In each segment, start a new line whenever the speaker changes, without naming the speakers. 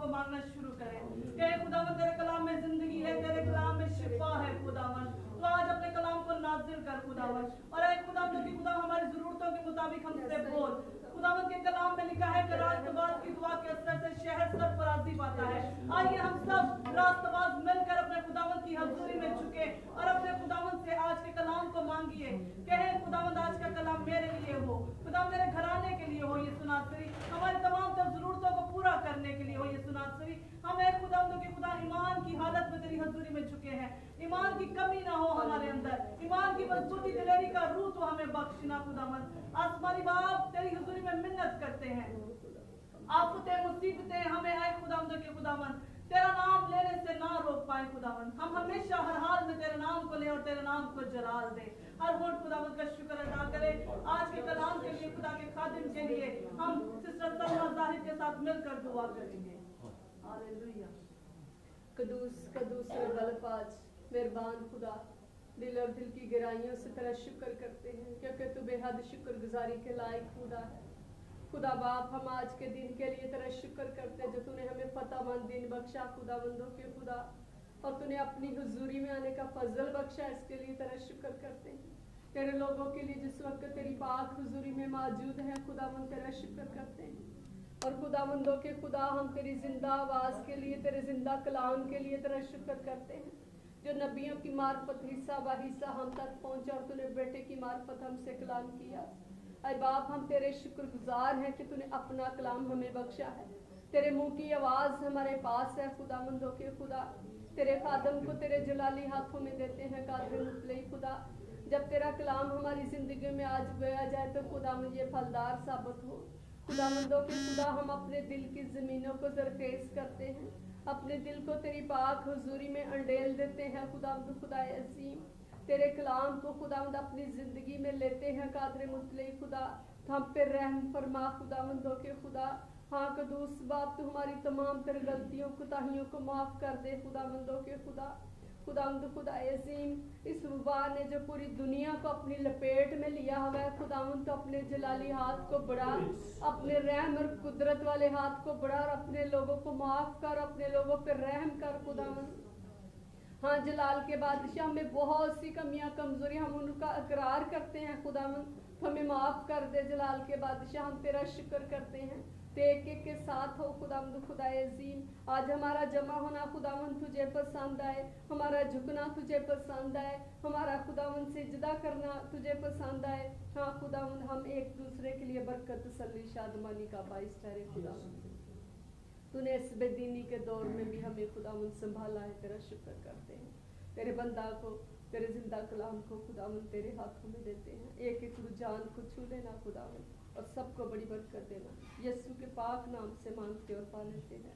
को मांगना शुरू करें कि खुदावन तेरे कलाम में जिंदगी है, तेरे कलाम में शिफा है खुदावन। तो आज अपने कलाम को नाजिल कर खुदावन, और ऐ खुदावन कि खुदा हमारी जरूरतों के मुताबिक हमसे बोल। खुदावन के कलाम में लिखा है कि रास्तबाज की दुआ के असर से शहर सरफराजी पाता है। आइए हम सब रास्तबाज मिलकर अपने खुदावन की हजूरी में झुके और अपने खुदावन से आज के कलाम को मांगिए। कहे खुदावन आज का कलाम मेरे लिए हो, खुदावन मेरे घराने के लिए हो, ये सुनासरी हमारी तमाम तर जरूरतों को पूरा करने के लिए हो, ये सुनासरी हम एक खुदावन के खुदा ईमान की हालत में तेरी हजूरी में झुके हैं। ईमान की कमी ना हो हमारे अंदर, ईमान की मजबूती दिलेरी का रूह तो हमें बख्शना खुदावन। आसमानी बाप तेरी हजूरी में मिन्नत करते हैं, आफतें मुसीबतें हमें आए खुदावन के खुदावन तेरा नाम लेने से ना रोक पाए खुदावन। हम हमेशा हर हाल में तेरे नाम को ले और तेरे नाम को जलाल दे। हर वक्त खुदावन का शुक्र अदा करे। आज के कलाम के लिए खुदा के खादिम के लिए हम सिस्टर सलमा जाहिद के साथ मिलकर दुआ करेंगे। हालेलुया।
कदूस कदूस रब्बुल मेहरबान खुदा, दिल और दिल की गहराइयों से तेरा शुक्र करते हैं क्योंकि तू बेहद शुक्रगुजारी के लायक खुदा है। खुदा बाप, हम आज के दिन के लिए तेरा शुक्र करते हैं जो तूने हमें फतेहमंद दिन बख्शा खुदाबंदों के खुदा, और तूने अपनी हुजूरी में आने का फजल बख्शा, इसके लिए तेरा शुक्र करते हैं। तेरे लोगों के लिए जिस वक्त तेरी पाक हुजूरी में मौजूद है खुदावंद तेरा शुक्र करते हैं। और खुदावंदों के खुदा, हम तेरी जिंदा आवाज़ के लिए, तेरे जिंदा कलाम के लिए तेरा शुक्र करते हैं जो नबियों की मार्फत हिस्सा व हिस्सा हम तक पहुँचा और तूने बेटे की मार्फत हमसे कलाम किया। अय बाप, हम तेरे शुक्रगुजार हैं कि तूने अपना कलाम हमें बख्शा है। तेरे मुंह की आवाज़ हमारे पास है खुदावंदों के खुदा। तेरे खादम को तेरे जलाली हाथों में देते हैं कादर मुतलई खुदा। जब तेरा कलाम हमारी ज़िंदगी में आज बोया जाए तो खुदावंद ये फलदार साबित हो। खुदावंदों के खुदा, हम अपने दिल की ज़मीनों को ज़रखेज़ करते हैं, अपने दिल को तेरी पाक हुजूरी में अंडेल देते हैं खुदावंद खुदाए अज़ीम। तेरे कलाम को खुदावंद अपनी ज़िंदगी में लेते हैं कादर मुतलई खुदा। तो हम पे रहम फरमा खुदावंदों के खुदा। हाँ कदूस बाप, तू हमारी तमाम तर गलतियों कोताहियों को माफ़ कर दे खुदावंदों के खुदा। खुदावंद खुदाए अज़ीम, इस वबा ने जो पूरी दुनिया को अपनी लपेट में लिया हुआ है खुदावंद, तो अपने जलाली हाथ को बढ़ा, अपने रहम और कुदरत वाले हाथ को बढ़ा और अपने लोगों को माफ़ कर, अपने लोगों पर रहम कर खुदावंद। हाँ जलाल के बादशाह में बहुत सी कमियां कमजोरी हम उनका इकरार करते हैं खुदावंद, तो हमें माफ़ कर दे जलाल के बादशाह। हम तेरा शुक्र करते हैं, एक एक के साथ हो खुदावंद खुदाए अज़ीम। आज हमारा जमा होना खुदावंद तुझे पसंद आए, हमारा झुकना तुझे पसंद आए, हमारा खुदावंद सिजदा करना तुझे पसंद आए। हाँ खुदावंद, हम एक दूसरे के लिए बरकत तसल्ली शादमानी का बाइस ठहरे खुदावंद। तूने इस बेदीनी के दौर में भी हमें खुदावंद संभाला है, तेरा शुक्र करते हैं। तेरे बंदा को, तेरे जिंदा कलाम को खुदावंद तेरे हाथों में देते हैं। एक एक रुझान को छू लेना खुदावंद और सबको बड़ी बरकत देना। यीशु के पाक नाम से मांगते और पा लेते हैं।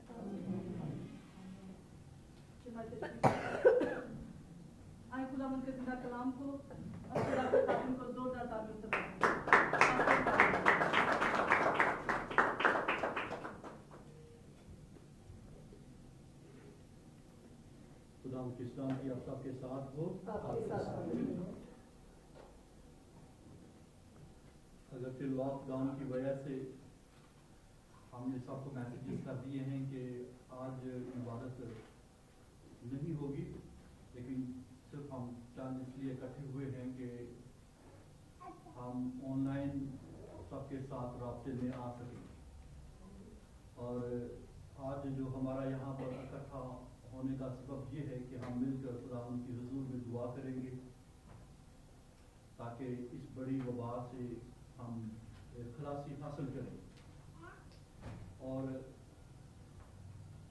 आए खुदावंद के जिंदा कलाम को और खुदा के खादिम को जोरदार तालियों से
खुदावंद की सलामती आप सबके साथ हो। अगर फिर लॉकडाउन की वजह से हमने सबको मैसेजेस कर दिए हैं कि आज इबादत नहीं होगी, लेकिन सिर्फ हम चंद इसलिए इकट्ठे हुए हैं कि हम ऑनलाइन सबके साथ राब्ते में आ सकें। और आज जो हमारा यहाँ पर इकट्ठा होने का सबब ये है कि हम मिलकर खुदावंद की हुजूर में दुआ करेंगे ताकि इस बड़ी वबा से हम खलासी हासिल करें। और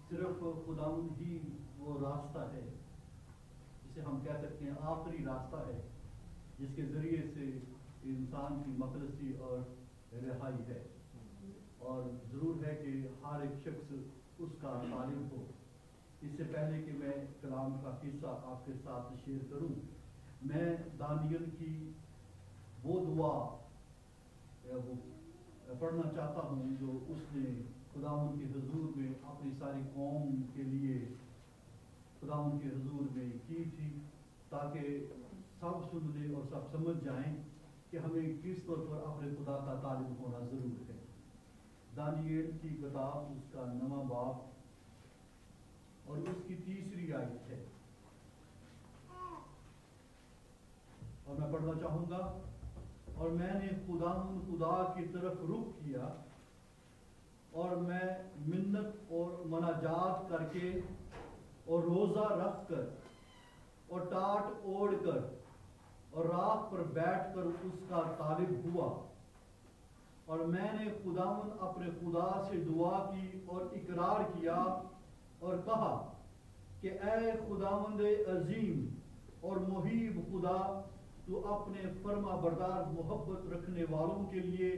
सिर्फ खुदावंद ही वो रास्ता है जिसे हम कह सकते हैं आखिरी रास्ता है, जिसके ज़रिए से इंसान की मखलसी और रिहाई है। और ज़रूर है कि हर एक शख्स उसका तालिब हो। इससे पहले कि मैं कलाम का किस्सा आपके साथ शेयर करूं, मैं दानियल की वो दुआ वो पढ़ना चाहता हूं जो उसने खुदावंद के हुजूर में अपनी सारी कौम के लिए खुदावंद के हुजूर में की थी, ताकि सब सुन लें और सब समझ जाएं कि हमें किस तौर पर अपने खुदा का तालिब होना ज़रूर है। दानियल की किताब उसका 9वां बाब और उसकी तीसरी आयत है, और मैं पढ़ना चाहूंगा। और मैंने खुदा की तरफ रुख किया और मैं मिन्नत और मनाजात करके और रोजा रख कर और टाट ओढ़ कर और रात पर बैठ कर उसका तालिब हुआ। और मैंने खुदावन अपने खुदा से दुआ की और इकरार किया और कहा कि ऐ खुदावंद अजीम और मुहीब खुदा, तू अपने फर्मा बरदार मोहब्बत रखने वालों के लिए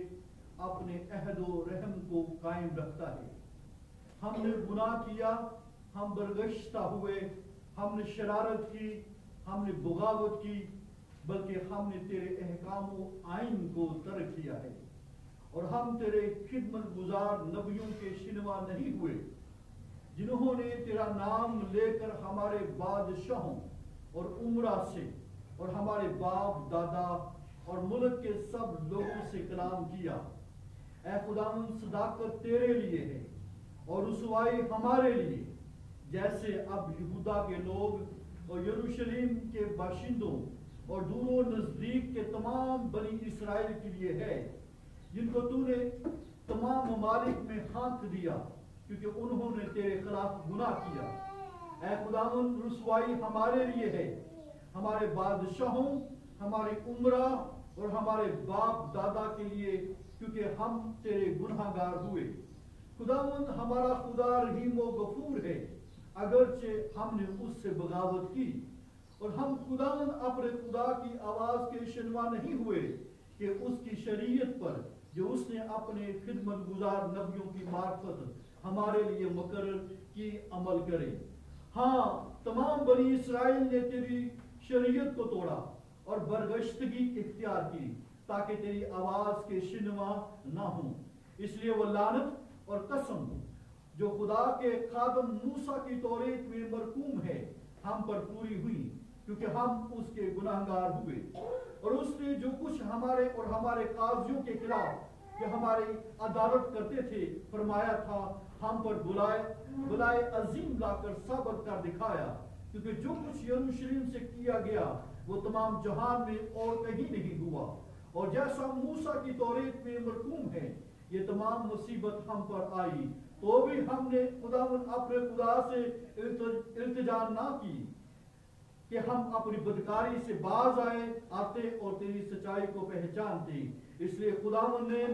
अपने अहदो रहम को कायम रखता है। हमने गुनाह किया, हम बरगश्ता हुए, हमने शरारत की, हमने बगावत की, बल्कि हमने तेरे अहकाम आइन को तर्क किया है। और हम तेरे खिदमत गुजार नबियों के शिनवा नहीं हुए, जिन्होंने तेरा नाम लेकर हमारे बादशाहों और उमरा से और हमारे बाप दादा और मुल्क के सब लोगों से कलाम किया। ऐ खुदावन, सदाकत तेरे लिए है और रुसवाई हमारे लिए, जैसे अब यहूदा के लोग और यरूशलेम के बाशिंदों और दूरों नजदीक के तमाम बनी इसराइल के लिए है, जिनको तूने तमाम ममालिक में हाँक दिया, क्योंकि उन्होंने तेरे खिलाफ गुनाह किया। ऐ खुदावन, रुसवाई हमारे लिए है, हमारे बादशाहों, हमारे उमरा और हमारे बाप दादा के लिए, क्योंकि हम तेरे गुनाहगार हुए। खुदावन, हमारा खुदा रहीम व गफूर है, अगरचे हमने उससे बगावत की। और हम खुदावन अपने खुदा की आवाज के शिनवा नहीं हुए कि उसकी शरीयत पर जो उसने अपने खिदमत गुजार नबियों की मार्फत हमारे लिए मुकर्रर की अमल करे। हाँ, तमाम बनी इसराइल ने तेरी शरीयत को तोड़ा और बरगश्तगी इख्तियार की, ताकि तेरी आवाज के शिनवा ना हो। इसलिए वो लानत और कसम जो खुदा के खादम मूसा की तौरेत में मरकूम है हम पर पूरी हुई, क्योंकि हम उसके गुनाहगार हुए। और उसने जो कुछ हमारे और हमारे काजियों के खिलाफ जो हमारी अदालत करते थे फरमाया था, हम पर बुलाए अजीम लाकर साबित कर दिखाया, क्योंकि जो कुछ यरूशलेम से किया गया वो तमाम जहान में और कहीं नहीं हुआ। और जैसा मूसा की तौरेत में मरकूम है, ये तमाम मुसीबत हम पर आई, तो भी हमने खुदावन अपने खुदा से इल्तिजा ना की कि हम अपनी बदकारी से बाज आते और तेरी सच्चाई को पहचानते। इसलिए खुदावन ने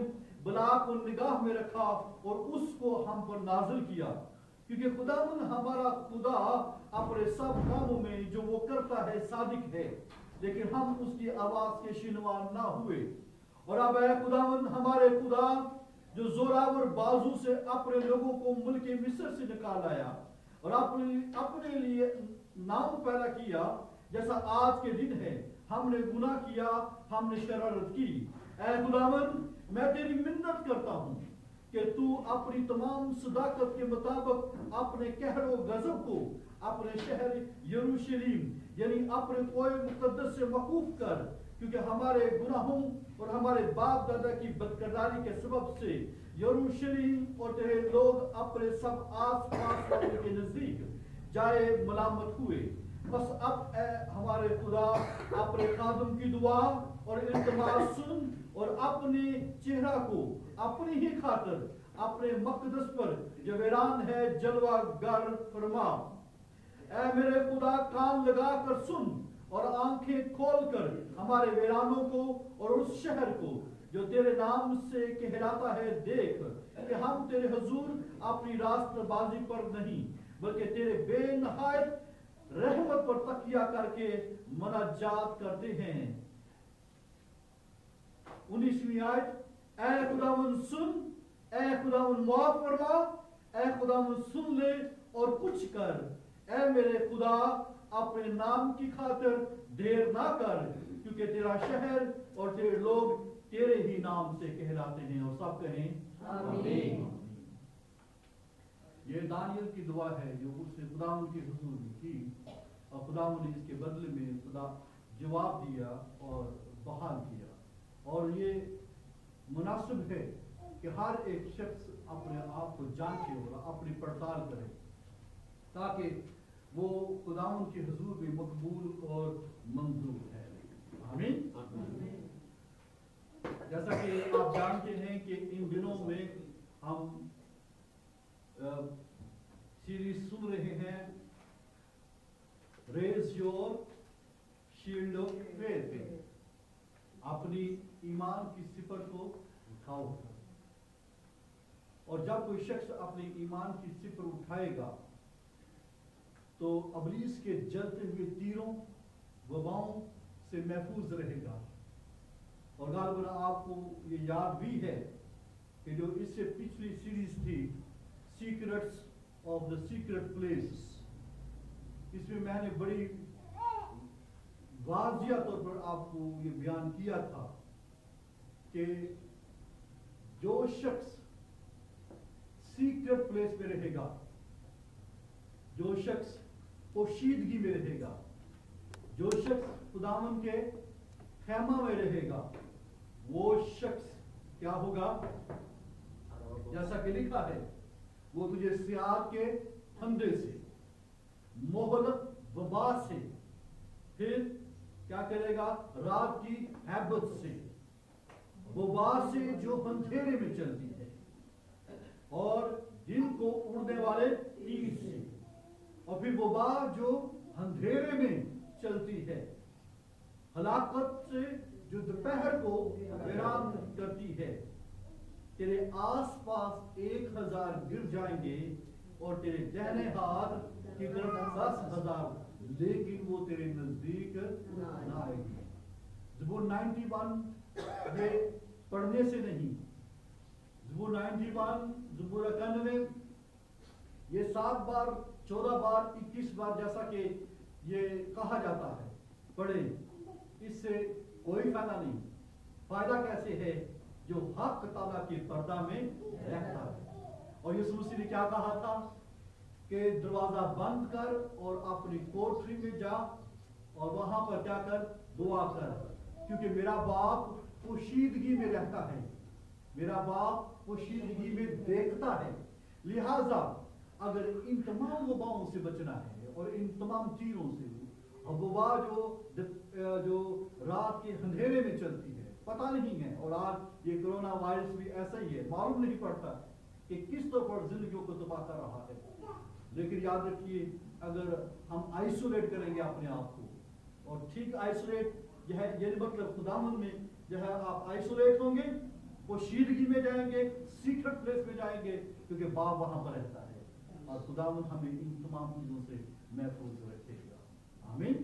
बला को निगाह में रखा और उसको हम पर नाजिल किया, क्योंकि खुदावन हमारा खुदा अपने सब कामों में जो वो करता है सादिक है, लेकिन हम उसकी आवाज के शिनवा ना हुए। और अब है खुदावन हमारे खुदा, जो जोरावर बाजू से अपने लोगों को मुल्क मिस्र से निकाल आया और अपने लिए नाम पैदा किया, जैसा आज के दिन है। हमने गुनाह किया, हमने शरारत की। ऐ खुदावन, मैं तेरी मिन्नत करता हूँ कि तू अपनी तमाम सदाकत के मुताबिक अपने कहरो गजब को अपने शहर यरूशलेम यानी अपने कोई मुकद्दस से मखूफ कर, क्योंकि हमारे गुनाहों और हमारे बाप दादा की बदकिरदारी के सबब से यरूशलेम और तेरे लोग अपने सब आस पास वालों के नजदीक जाए मलामत हुए। बस अब हमारे खुदा अपने खादम की दुआ और इल्तिमास सुन और अपने चेहरा को अपनी ही खातिर अपने मकदस पर जो वीरान है जलवा गर फरमा। ऐ मेरे खुदा, कान लगा कर सुन और आंखें खोलकर हमारे वीरानों को और उस शहर को जो तेरे नाम से कहलाता है देख, कि हम तेरे हुजूर अपनी रास्तबाजी पर नहीं बल्कि तेरे बेनहायत रहमत पर तकिया करके मनाजात करते हैं। 19वीं आयत, ऐ खुदावन सुन, ऐ खुदावन माफ फरमा, ऐ खुदावन सुन ले और कुछ कर। ऐ मेरे खुदा, अपने नाम की खातिर देर ना कर, क्योंकि तेरा शहर और तेरे लोग तेरे ही नाम से कहलाते हैं। और सब कहें आमीन। ये दानियल की दुआ है जो उसने खुदावन के हुजूर में की, और खुदावन ने इसके बदले में खुदा जवाब दिया और बहाल किया। और ये मुनासिब है कि हर एक शख्स अपने आप को जांचे और अपनी पड़ताल करे ताकि वो खुदावंद के हुजूर में मकबूल और मंजूर है। आमीन। जैसा कि आप जानते हैं कि इन दिनों में हम सीरीज सुन रहे हैं raise your shield of faith, अपनी ईमान की सिपर को उठाओ। और जब कोई शख्स अपनी ईमान की सिपर उठाएगा तो अबलीस के जलते हुए तीरों वबाओं से महफूज रहेगा। और गालिबन आपको ये याद भी है कि जो इससे पिछली सीरीज थी secrets of the secret place, इसमें मैंने बड़ी वाजिया तौर पर आपको ये बयान किया था कि जो शख्स सीक्रेट प्लेस में रहेगा, जो शख्स पोशीदगी में रहेगा, जो शख्स खुदावन के खैमा में रहेगा, वो शख्स क्या होगा? जैसा कि लिखा है, वो तुझे सियार के फंदे से, मोहलत वबा से, फिर क्या करेगा? रात की हैबत से, वबा से जो अंधेरे में चलती है, और दिन को उड़ने वाले तीर से, और फिर वबा जो अंधेरे में चलती है, हलाकत से जो दोपहर को वीरान करती है। तेरे आसपास 1000 गिर जाएंगे और तेरे दाहिने हाथ की तरफ 10,000, लेकिन वो तेरे नजदीक ना आएगी। ज़बूर 91 ये पढ़ने से नहीं, ज़बूर 91, ज़बूर 91 ये 7 बार, 14 बार, 21 बार जैसा कि ये कहा जाता है पढ़े, इससे कोई फायदा नहीं। फायदा कैसे है? जो हक ताला के पर्दा में रहता है। और यीशु मसीह ने क्या कहा था कि दरवाजा बंद कर और अपनी कोठरी में जा और वहां पर क्या कर? दुआ कर, क्योंकि मेरा बाप पोशीदगी में रहता है, मेरा बाप पोशीदगी में देखता है। लिहाजा अगर इन तमाम वबाओं से बचना है और इन तमाम तीरों से, और वबा जो रात के अंधेरे में चलती है, पता नहीं है, और आज ये कोरोना वायरस भी ऐसा ही है, मालूम नहीं पड़ता कि किस तरह पर जिंदगियों को तबाह कर रहा है। लेकिन याद रखिए, अगर हम आइसोलेट करेंगे अपने आप को, और ठीक आइसोलेट यह ये मतलब खुदावंद में जो है आप आइसोलेट होंगे, पोशीदगी में जाएंगे, सीक्रेट प्लेस में जाएंगे, क्योंकि बाप वहां पर रहता है, और खुदावंद हमें इन तमाम चीजों से महफूज रखेगा। आमीन।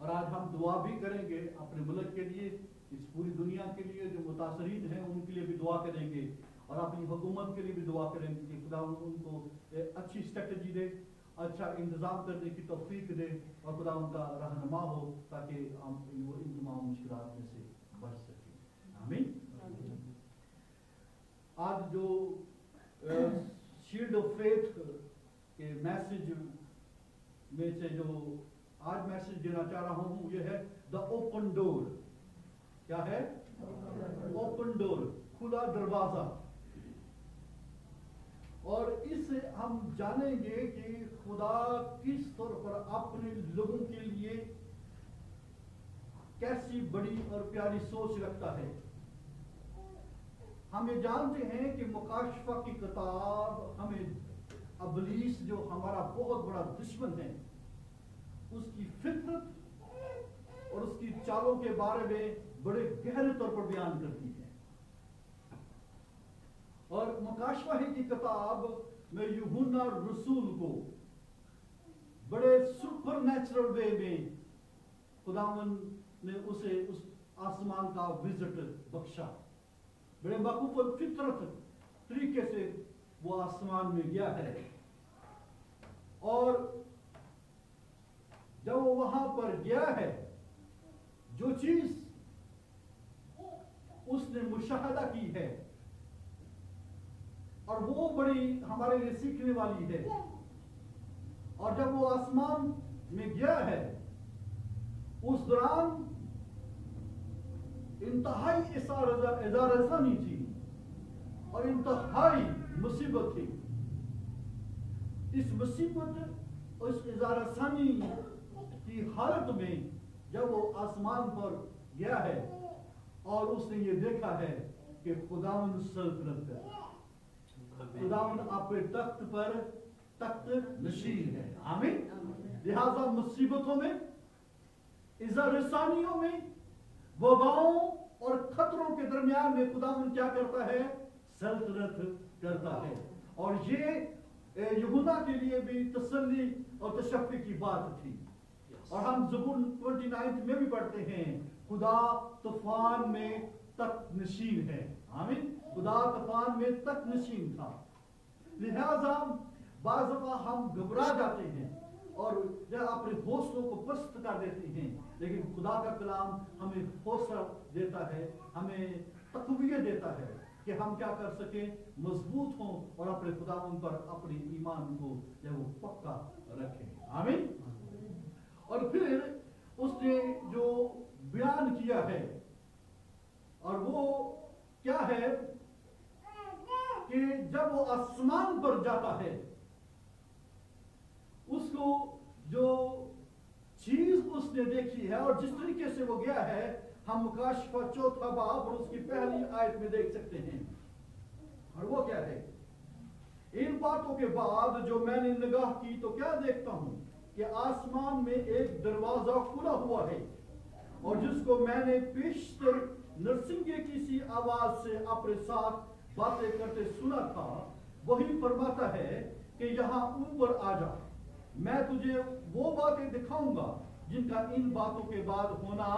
और आज हम दुआ भी करेंगे अपने मुल्क के लिए, इस पूरी दुनिया के लिए, जो मुतासरीन हैं उनके लिए भी दुआ करेंगे, और अपनी हुकूमत के लिए भी दुआ करेंगे कि खुदा उनको अच्छी स्ट्रेटजी दे, अच्छा इंतजाम करने की तौफीक दे, और खुदा उनका रहनुमा हो, ताकि हम इन तमाम मुश्किलात में से बच सकें। आमीन। आज जो शील्ड ऑफ फेथ के मैसेज में से जो आज मैसेज देना चाह रहा हूं, यह है द ओपन डोर। क्या है? ओपन डोर, खुला दरवाजा। और इससे हम जानेंगे कि खुदा किस तौर पर अपने लोगों के लिए कैसी बड़ी और प्यारी सोच रखता है। हम ये जानते हैं कि मुकाशफा की किताब हमें अबलीस, जो हमारा बहुत बड़ा दुश्मन है, उसकी फितरत और उसकी चालों के बारे में बड़े गहरे तौर पर बयान करती है। और मुकाशफा की किताब में यूहन्ना रसूल को बड़े सुपर नेचुरल वे में खुदावंद ने उसे उस आसमान का विजिट बख्शा। बड़े मकबूल फितरत तरीके से वो आसमान में गया है, और जब वो वहां पर गया है, जो चीज उसने मुशाहदा की है, और वो बड़ी हमारे लिए सीखने वाली है। और जब वो आसमान में गया है, उस दौरान इंतहाई इज़ारसानी थी और इंतहाई मुसीबत थी। इस मुसीबत, उस इज़ारसानी की हालत में जब वो आसमान पर गया है और उसने ये देखा है कि खुदावंद सल्तनत है, खुदावंद अपने तख्त पर तख्त नशीन है। आमीन। लिहाजा मुसीबतों में, इज़ारसानियों में, वबाओं और खतरों के दरमियान में खुदावंद क्या करता है? सल्तनत करता है। और ये यूहन्ना के लिए भी तसल्ली और तशफ़ी की बात थी। और हम ज़बूर 29 में भी पढ़ते हैं, खुदा तूफान में तख्त नशीन है। आमीन। खुदा तूफान में तख्त नशीन था। लिहाजा बाज़ दफ़ा हम घबरा जाते हैं और जब अपने हौसलों को पस्त कर देते हैं, लेकिन खुदा का कलाम हमें हौसला देता है, हमें तक़वियत देता है कि हम क्या कर सकें, मजबूत हों और अपने खुदावंद पर अपने ईमान को जब वो पक्का रखें। आमीन। और फिर उसने जो बयान किया है, और वो क्या है कि जब वो आसमान पर जाता है, उसको जो चीज उसने देखी है और जिस तरीके से वो गया है, हम मुकाशफा 4 बाब और उसकी पहली आयत में देख सकते हैं। और वो क्या है? इन बातों के बाद जो मैंने निगाह की तो क्या देखता हूं कि आसमान में एक दरवाजा खुला हुआ है, और जिसको मैंने पेशतर नरसिंगे की सी आवाज से अपने साथ बातें करते सुना था, वही फरमाता है कि यहाँ ऊपर आ जा, मैं तुझे वो बातें दिखाऊंगा जिनका इन बातों के बाद होना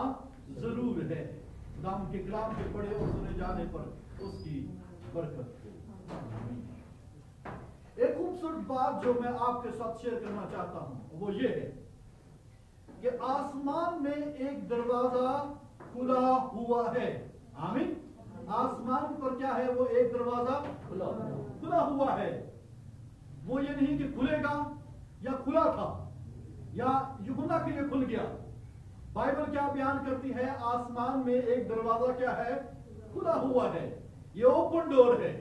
जरूर है। खुदाम के कलाम के पढ़े और सुने जाने पर उसकी बरकत हो। एक खूबसूरत बात जो मैं आपके साथ शेयर करना चाहता हूं वो ये है कि आसमान में एक दरवाजा खुला हुआ है। आमीन। आसमान पर क्या है? वो एक दरवाजा खुला हुआ है। वो ये नहीं कि खुलेगा या खुला था या यूहन्ना के लिए खुल गया। बाइबल क्या बयान करती है? आसमान में एक दरवाजा क्या है? खुला हुआ है। ये ओपन डोर है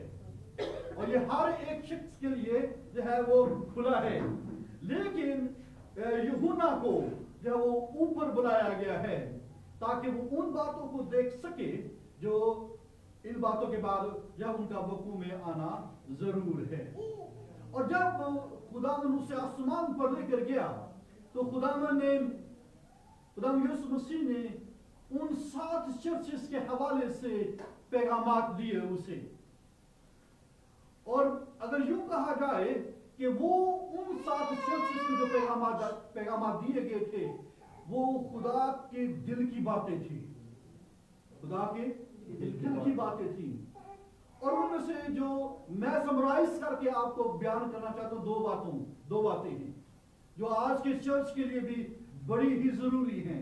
और ये हर एक शख्स के लिए जो है वो खुला है। लेकिन यूहन्ना को जो वो ऊपर बुलाया गया है ताकि वो उन बातों को देख सके जो इन बातों के बाद जब उनका वकू में आना जरूर है। और जब खुदावन उसे आसमान पर लेकर गया तो खुदावन यीशु मसीह ने उन 7 चर्चेस के हवाले से पैगामात दिए उसे। और अगर यूं कहा जाए कि वो उन 7 चर्चेस के जो पैगामात दिए गए थे वो खुदा के दिल की बातें थी, खुदा के दिल की बातें थी। और उनमें से जो मैं समराइज करके आपको बयान करना चाहता हूं, दो बातें हैं जो आज के चर्च के लिए भी बड़ी ही जरूरी हैं।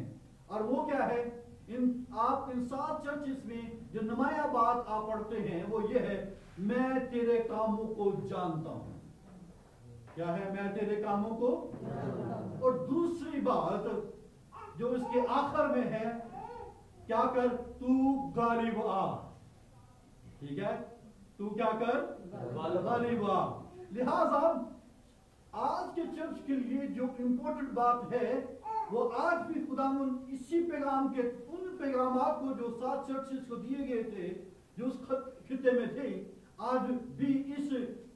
और वो क्या है? इन 7 चर्चेस में जो नुमाया बात आप पढ़ते हैं वो ये है, मैं तेरे कामों को जानता हूं। क्या है? मैं तेरे कामों को। और दूसरी बात जो इसके आखिर में है, क्या कर? तू गालिब आ। ठीक है? तू क्या कर? गालिब आ। लिहाजा आज के चर्च के लिए जो इंपॉर्टेंट बात है वो आज भी खुदावन इसी पैगाम के उन पैगामात को जो 7 चर्चेस को दिए गए थे जो उस खित्ते में थे, आज भी इस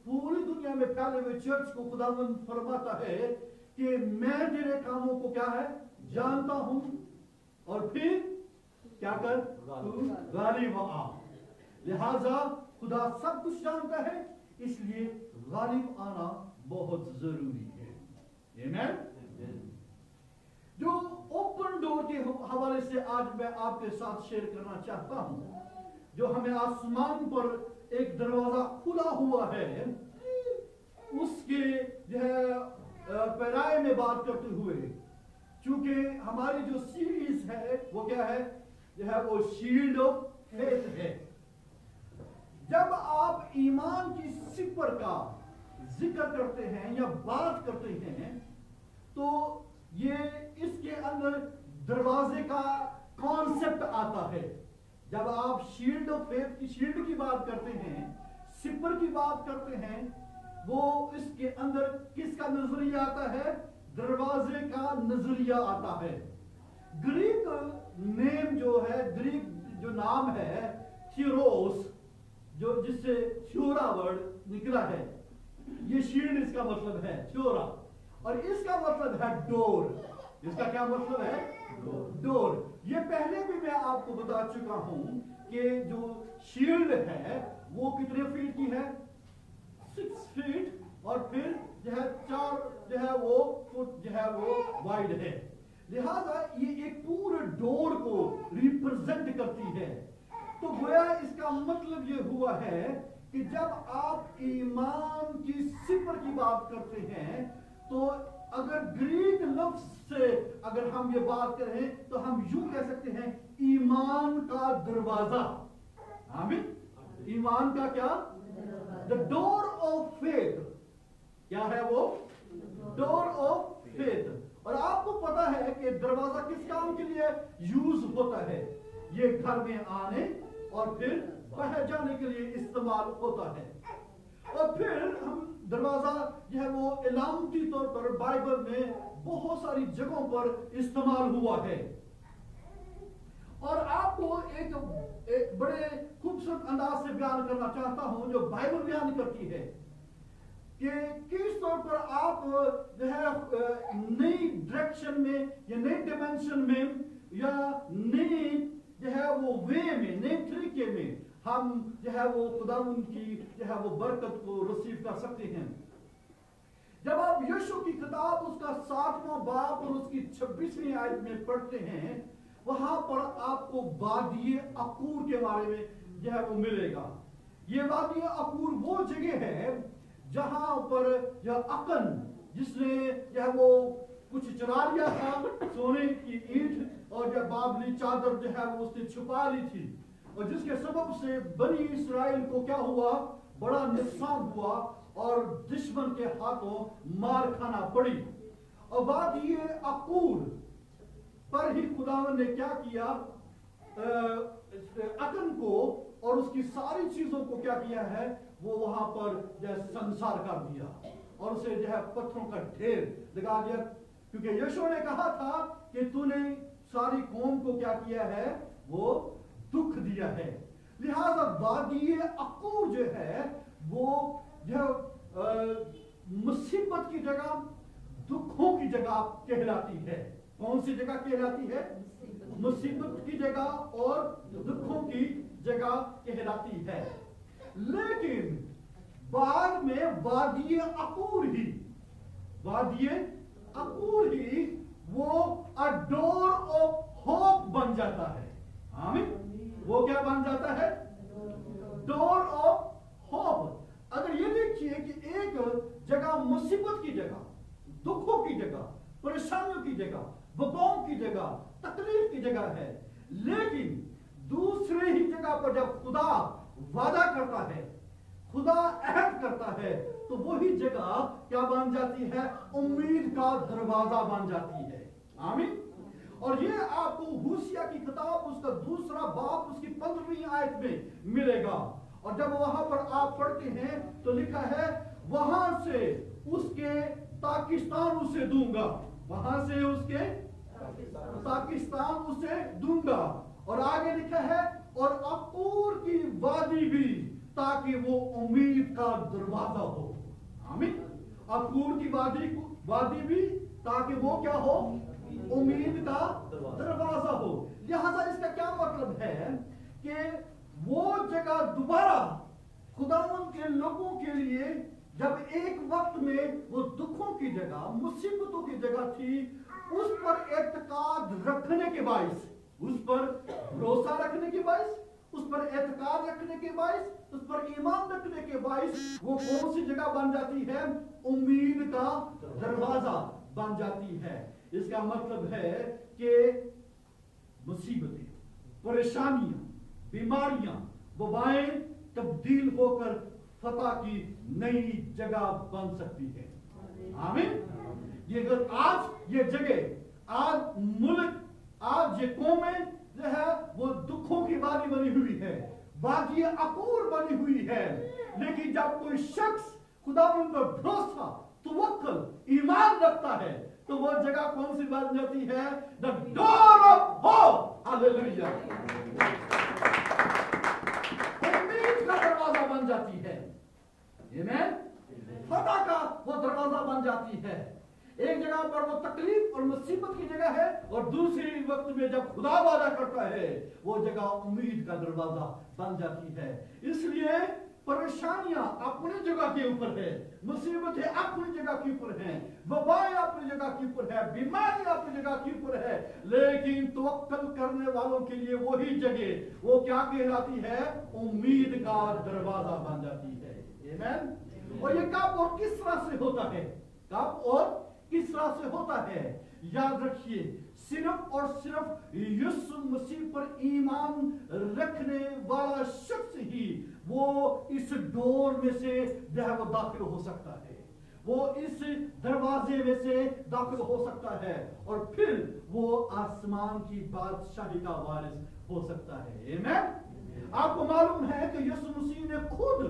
पूरी दुनिया में फैले हुए चर्च को खुदावन फरमाता है कि मैं तेरे कामों को क्या है? जानता हूं। और फिर क्या कर? तू गालिब आ। लिहाजा खुदा सब कुछ जानता है, इसलिए गालिब आना बहुत जरूरी है। आमीन। जो ओपन डोर के हवाले से आज मैं आपके साथ शेयर करना चाहता हूं, जो हमें आसमान पर एक दरवाजा खुला हुआ है, उसके जो है पैराए में बात करते हुए, चूंकि हमारी जो सीरीज है वो क्या है? जो है वो शील्ड ऑफ फेथ है। जब आप ईमान की सिपर का जिक्र करते हैं या बात करते हैं तो ये इसके अंदर दरवाजे का कॉन्सेप्ट आता है। जब आप शील्ड ऑफ फेथ की शील्ड की बात करते हैं, सिपर की बात करते हैं, वो इसके अंदर किसका नजरिया आता है? दरवाजे का नजरिया आता है। ग्रीक नेम जो है, ग्रीक जो नाम है थियोरोस, जो जिससे थ्योरा वर्ड निकला है, ये शील्ड इसका मतलब है थ्योरा, और इसका मतलब है डोर। इसका क्या मतलब है? डोर। ये पहले भी मैं आपको बता चुका हूं कि जो शील्ड है वो कितने फीट की है? 6 फीट, और फिर जो है 4 जो है वो फुट जो है वो वाइड है। लिहाजा ये एक पूरे डोर को रिप्रेजेंट करती है। तो गोया इसका मतलब ये हुआ है कि जब आप ईमान की सिफर की बात करते हैं, तो अगर ग्रीक लफ्ज से अगर हम ये बात करें तो हम यूं कह सकते हैं ईमान का दरवाजा। आमीन। ईमान का क्या? The door of faith. क्या है वो? Door of faith. और आपको पता है कि दरवाजा किस काम के लिए यूज होता है? ये घर में आने और फिर बाहर जाने के लिए इस्तेमाल होता है। और फिर हम दरवाजा जो है वो इलामती तौर पर बाइबल में बहुत सारी जगहों पर इस्तेमाल हुआ है। और आपको एक बड़े खूबसूरत अंदाज से बयान करना चाहता हूं जो बाइबल बयान करती है कि किस तौर पर आप जो है नई डायरेक्शन में या नई डिमेंशन में या नई जो है वो वे में, नए तरीके में हम जो है वो खुदावंद की जो है वो बरकत को रिसीव कर सकते हैं। जब आप यीशु की किताब उसका 7वां बाब और उसकी 26वीं आयत में पढ़ते हैं, वहां पर आपको वादिये अकूर के बारे में जो है वो मिलेगा। ये वादिये अकूर वो जगह है जहां पर यह अकन जिसने जो है वो कुछ चुरा लिया था, सोने की ईंट और जब बाबली चादर जो है वो उसने छुपा ली थी, और जिसके सबब से बनी इस्राएल को क्या हुआ? बड़ा नुकसान हुआ और दुश्मन के हाथों मार खाना पड़ी। और वादिये अकूर पर ही खुदावन ने क्या किया? अकन को और उसकी सारी चीजों को क्या किया है? वो वहां पर जो संसार कर दिया और उसे जो है पत्थरों का ढेर लगा दिया, क्योंकि यीशु ने कहा था कि तूने सारी कौम को क्या किया है? वो दुख दिया है। लिहाजा वादिये अकूर जो है वो जो मुसीबत की जगह, दुखों की जगह कहलाती है। कौन सी जगह कहलाती है? मुसीबत की जगह और दुखों की जगह कहलाती है। लेकिन बाद में वादिये अकूर ही वो अ डोर ऑफ होप बन जाता है। आमीन। वो क्या बन जाता है? Door of hope. अगर ये देखिए कि एक जगह मुसीबत की जगह, दुखों की जगह, परेशानियों की जगह, वबाओं की जगह, तकलीफ की जगह है, लेकिन दूसरे ही जगह पर जब खुदा वादा करता है, खुदा अहद करता है, तो वही जगह क्या बन जाती है? उम्मीद का दरवाजा बन जाती है। आमीन। और ये आपको होशिया की किताब उसका 2 बाब उसकी 15वीं आयत में मिलेगा। और जब वहां पर आप पढ़ते हैं तो लिखा है वहां से उसके पाकिस्तान उसे दूंगा, वहां से उसके पाकिस्तान उसे दूंगा। और आगे लिखा है और अकूर की वादी भी, ताकि वो उम्मीद का दरवाजा हो। आमीन। अकूर की वादी भी ताकि वो क्या हो? उम्मीद का दरवाजा हो। लिहाजा इसका क्या मतलब है कि वो जगह दोबारा खुदावंद के लोगों के लिए, जब एक वक्त में वो दुखों की जगह, मुसीबतों की जगह थी, उस पर एतकाद रखने के बाइस, उस पर भरोसा रखने के बाइस, उस पर एतकाद रखने के बाइस, उस पर ईमान रखने के बाइस वो कौन सी जगह बन जाती है? उम्मीद का दरवाजा बन जाती है। इसका मतलब है कि मुसीबतें, परेशानियां, बीमारियां, वबाएं तब्दील होकर फतह की नई जगह बन सकती है। आमीन। ये अगर आज ये जगह, आज मुल्क, आज ये कौमें जो है वो दुखों की वादी बनी हुई है, वादिये अकूर बनी हुई है, लेकिन जब कोई शख्स खुदावंद पर भरोसा, तवक्कुल, ईमान रखता है, तो वो जगह कौन सी बन जाती है? The door of hope. Hallelujah. उम्मीद का दरवाजा बन जाती है। आमीन। फतह का वो दरवाजा बन जाती है। एक जगह पर वो तकलीफ और मुसीबत की जगह है, और दूसरी वक्त में जब खुदा वादा करता है, वो जगह उम्मीद का दरवाजा बन जाती है। इसलिए परेशानियां अपनी जगह के ऊपर है, मुसीबतें अपनी जगह के ऊपर हैं, वबाएं अपनी जगह के ऊपर है, बीमारी अपनी जगह के ऊपर है, लेकिन तवक्कुल करने वालों के लिए वही जगह वो क्या कहलाती है? उम्मीद का दरवाजा बन जाती है। आमीन। और ये कब और किस तरह से होता है? कब और किस तरह से होता है? याद रखिए, सिर्फ और सिर्फ यीशु मसीह पर ईमान रखने वाला शख्स ही वो इस डोर में से जो है वो दाखिल हो सकता है, वो इस दरवाजे में से दाखिल हो सकता है, और फिर वो आसमान की बादशाही का वारिस हो सकता है। आमीन। आपको मालूम है कि यीशु मसीह ने खुद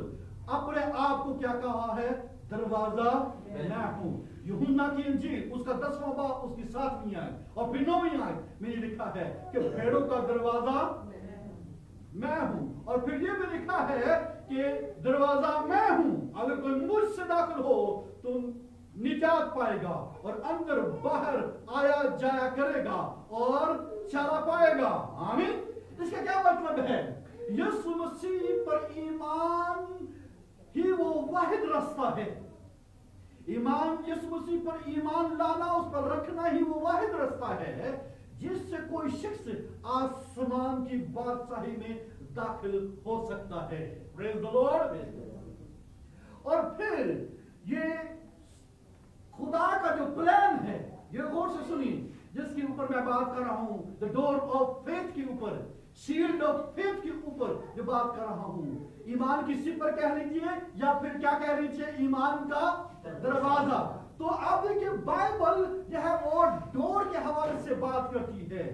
अपने आप को क्या कहा है? दरवाजा मैं हूं। यूहन्ना की इंजील उसका 10वां बाब उसकी 7वीं आयत और फिर 9वीं आयत में लिखा है कि भेड़ों का दरवाजा मैं हूं, और फिर ये भी लिखा है कि दरवाजा मैं हूं, अगर कोई मुझसे दाखिल हो तो निजात पाएगा और अंदर बाहर आया जाया करेगा और चला पाएगा। आमीन। इसका क्या मतलब है? यीशु मसीह पर ईमान ही वो वाहिद रास्ता है। ईमान, यीशु मसीह पर ईमान लाना, उस पर रखना ही वो वाहिद रास्ता है जिससे कोई शख्स आसमान की बादशाही में दाखिल हो सकता है। Praise the Lord. और फिर ये खुदा का जो प्लान है, ये गौर से सुनिए, जिसके ऊपर मैं बात कर रहा हूं, द डोर ऑफ फेथ के ऊपर, शील्ड ऑफ फेथ के ऊपर जो बात कर रहा हूं, ईमान की सिपर कह लीजिए या फिर क्या कह लीजिए, ईमान का दरवाजा। तो अब देखिए, बाइबल जो है वो डोर के हवाले से बात करती है,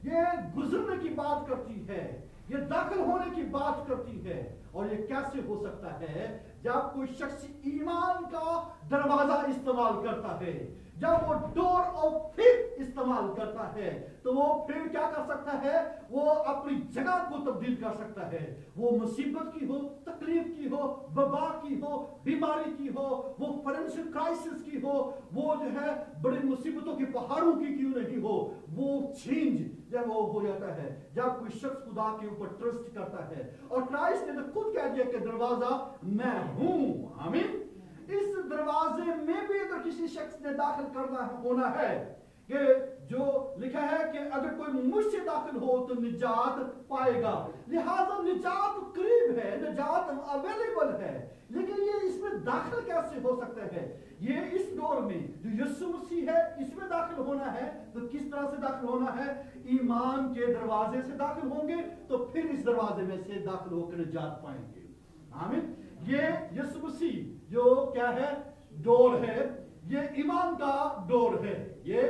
ये गुजरने की बात करती है, ये दाखिल होने की बात करती है। और ये कैसे हो सकता है? जब कोई शख्स ईमान का दरवाजा इस्तेमाल करता है, जब वो डोर ऑफ फेथ इस्तेमाल करता है, तो वो फिर क्या कर सकता है? वो अपनी जगह को तब्दील कर सकता है। वो मुसीबत की हो, तकलीफ की हो, वबा की हो, बीमारी की हो, वो फाइनेंशियल क्राइसिस की हो, वो जो है बड़ी मुसीबतों के पहाड़ों की क्यों नहीं हो, वो चेंज जब वो हो जाता है जब कोई शख्स खुदा के ऊपर ट्रस्ट करता है। और क्राइस्ट ने तो खुद कह दिया कि दरवाजा मैं हूं। आमीन। इस दरवाजे में भी अगर किसी शख्स ने दाखिल करना होना है, कि जो लिखा है कि अगर कोई मुझसे दाखिल हो तो निजात पाएगा, लिहाजा निजात करीब है, निजात अवेलेबल है, लेकिन ये इसमें दाखिल कैसे हो सकता है? ये इस डोर में जो यीशु मसीह है, इसमें दाखिल होना है तो किस तरह से दाखिल होना है? ईमान के दरवाजे से दाखिल होंगे, तो फिर इस दरवाजे में से दाखिल होकर निजात पाएंगे। आमीन। ये यीशु मसीह जो क्या है? डोर है, ये ईमान का डोर है, ये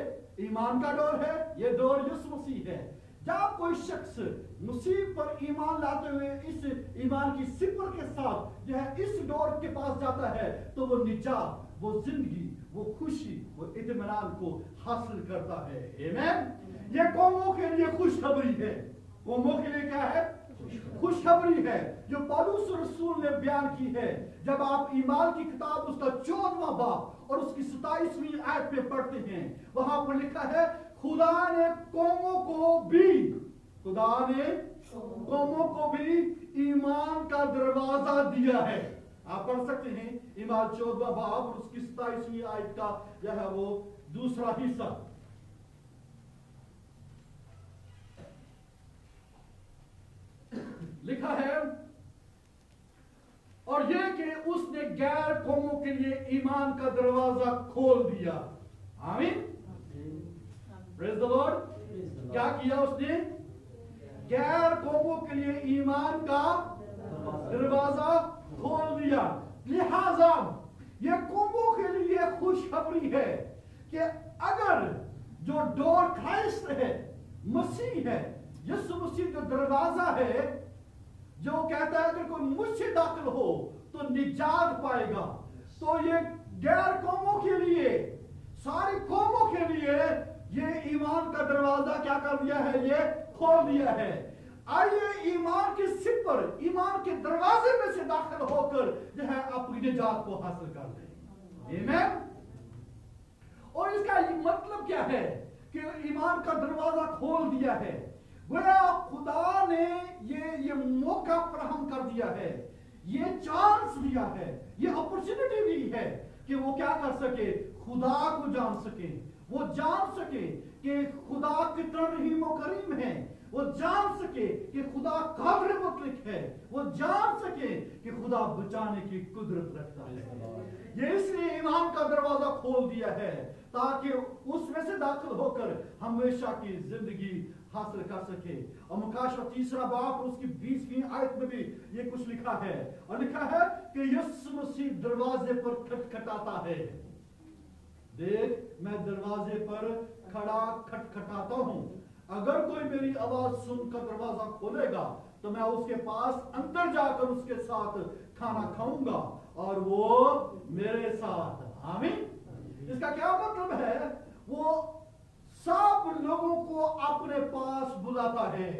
ईमान का डोर है, ये डोर यीशु मसीह है। जब कोई शख्स मसीह पर ईमान लाते हुए इस ईमान की सिपर के साथ जो है इस डोर के पास जाता है, तो वो निजात, वो जिंदगी, वो खुशी, वो इत्मीनान को हासिल करता है। आमीन। ये कौमों के लिए खुशखबरी है। कौमों के लिए क्या है? खुशखबरी है जो पौलुस रसूल ने बयान की है। जब आप ईमान की किताब उसका 14वां बाब और उसकी 27वीं आयत में पढ़ते हैं, वहां पर लिखा है, खुदा ने कौमों को भी ईमान का दरवाजा दिया है। आप पढ़ सकते हैं ईमान 14वां बाब और उसकी 27वीं आयत का यह है वो दूसरा हिस्सा। लिखा है, और ये कि उसने गैर कौमों के लिए ईमान का दरवाजा खोल दिया। आमीन। Praise the Lord. क्या किया उसने? गैर कौमों के लिए ईमान का दरवाजा खोल दिया। लिहाजा ये कौमों के लिए खुशखबरी है कि अगर जो डोर क्राइस्ट है, मसीह है, यीशु मसीह जो दरवाजा है, जो कहता है अगर कोई मुझसे दाखिल हो तो निजात पाएगा,
तो ये गैर कौमों के लिए, सारी कौमों के लिए ये ईमान का दरवाजा क्या कर दिया है, ये खोल दिया है। आइए ईमान के सिर पर, ईमान के दरवाजे में से दाखिल होकर जो है अपनी निजात को हासिल कर लें। आमीन। और इसका मतलब क्या है कि ईमान का दरवाजा खोल दिया है, गोया खुदा ने ये मौका फराहम कर दिया है, ये चांस दिया है, ये अपॉर्चुनिटी दी है कि वो क्या कर सके, खुदा को जान सके, वो जान सके कि खुदा कितना रहीम और करीम है, वो जान सके कि खुदा काबिल मुतलक है, वो जान सके कि खुदा बचाने की कुदरत रखता है। ये इसलिए ईमान का दरवाजा खोल दिया है ताकि उसमें से दाखिल होकर हमेशा की जिंदगी हासिल कर सके। और मुकाशवा 3 बाब उसकी 20वीं आयत में भी ये कुछ लिखा है, और लिखा है कि यीशु मसीह दरवाजे पर खटखटाता है। देख, मैं दरवाजे पर खड़ा खटखटाता हूं, अगर कोई मेरी आवाज सुनकर दरवाजा खोलेगा तो मैं उसके पास अंदर जाकर उसके साथ खाना खाऊंगा और वो मेरे साथ। आमीन। इसका क्या मतलब है, वो सब लोगों को अपने पास बुलाता है,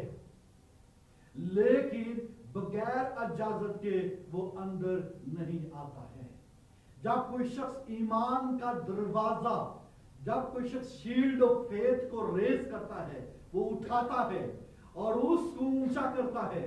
लेकिन बगैर इजाजत के वो अंदर नहीं आता है। जब कोई शख्स ईमान का दरवाजा, जब कोई शख्स शील्ड ऑफ फेथ को रेज करता है, वो उठाता है और उसको ऊंचा करता है,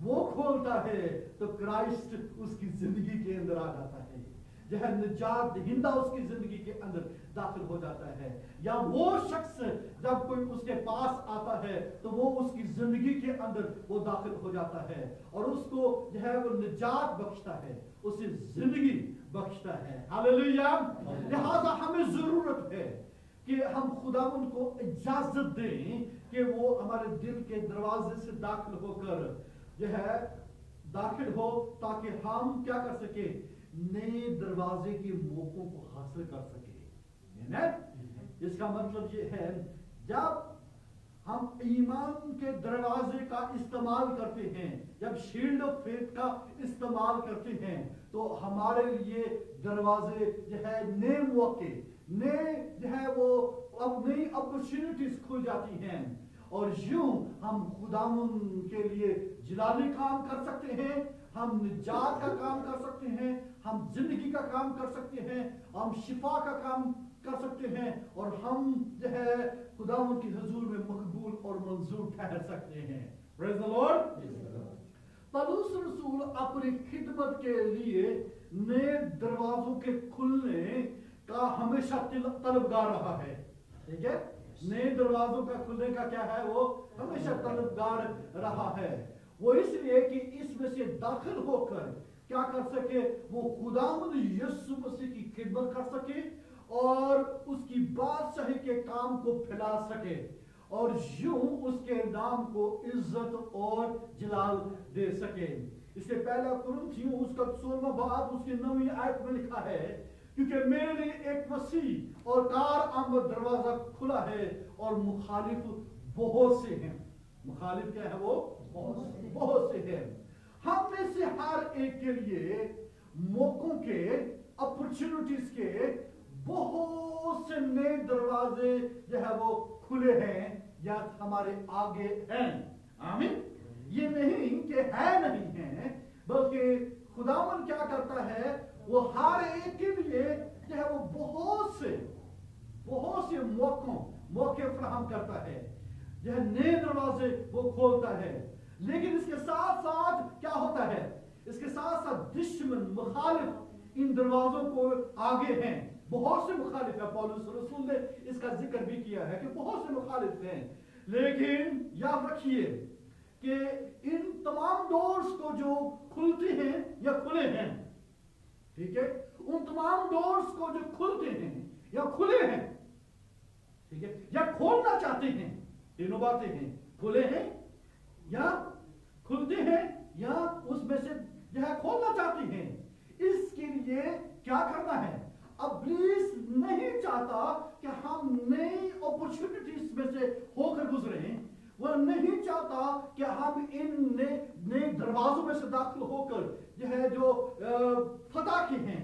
वो खोलता है, तो क्राइस्ट उसकी जिंदगी के अंदर आ जाता है, जो है निजात दहिंदा उसकी जिंदगी के अंदर दाखिल हो जाता है। या वो शख्स जब कोई उसके पास आता है तो वो उसकी जिंदगी के अंदर वो दाखिल हो जाता है और उसको जो है वो निजात बख्शता है, उसे जिंदगी बख्शता है। हालेलुया। लिहाजा हमें जरूरत है कि हम खुदा उनको इजाजत दें कि वो हमारे दिल के दरवाजे से दाखिल होकर जो है दाखिल हो, ताकि हम क्या कर सके, नए दरवाजे के मौकों को हासिल कर सके। इसका मतलब ये है, जब हम ईमान के दरवाजे का इस्तेमाल करते हैं, जब शील्ड ऑफ फेथ का इस्तेमाल करते हैं, तो हमारे लिए दरवाजे जो है नए मौके, नए जो है वो अब नई अपॉर्चुनिटीज खुल जाती हैं, और यूं हम खुदावन के लिए जिलाली काम कर सकते हैं, हम निजात का काम कर सकते हैं, हम जिंदगी का काम कर सकते हैं, हम शिफा का काम कर सकते हैं, और हम जो है खुदावन की हुजूर में मकबूल और मंजूर ठहर सकते हैं। Praise the Lord. पौलुस रसूल अपनी खिदमत के लिए नए दरवाजों के खुलने का हमेशा तलबगार रहा है। ठीक है, नए दरवाजों का खुलने का क्या है, वो हमेशा तलबगार रहा है। वो इसलिए कि इसमें से दाखिल होकर क्या कर सके, वो खुदावंद यीशु मसीह की खिदमत कर सके और उसकी बादशाही के काम को फैला सके, और यूं उसके नाम को इज्जत और जलाल दे सके। इससे पहला कुरिन्थियों उसका 16वां बाब उसकी 9वीं आयत में लिखा है, क्योंकि मेरे लिए एक वसीह और कार आमद दरवाजा खुला है और मुखालिफ बहुत से हैं। मुखालिफ क्या है, वो बहुत से हैं। हम में से हर एक के लिए मौकों के, अपॉर्चुनिटीज के बहुत से नए दरवाजे जो है वो खुले हैं या हमारे आगे हैं। आमीन। ये नहीं कि है नहीं है, बल्कि खुदावन क्या करता है, वो हर एक के लिए जो है वो बहुत से मौके फराहम करता है, जो है नए दरवाजे वो खोलता है। लेकिन इसके साथ साथ क्या होता है, इसके साथ साथ दुश्मन मुखालिफ इन दरवाजों को आगे हैं। बहुत से मुखालिफ है, पौलुस रसूल ने इसका जिक्र भी किया है कि बहुत से मुखालिफ हैं। लेकिन याद रखिए कि इन तमाम डोर्स को जो खुलते हैं या खुले हैं, ठीक है, उन तमाम डोर्स को जो खुलते हैं या खुले हैं, ठीक है, या खोलना चाहते हैं, तीनों बातें हैं, खुले हैं या खुलते हैं या उसमें से जो है खोलना चाहते हैं। इसके लिए क्या करना है, इब्लीस नहीं चाहता कि हम नई अपॉर्चुनिटीज में से होकर गुजरे, वह नहीं चाहता कि हम इन नए दरवाजों में से दाखिल होकर जो है जो फतह के हैं,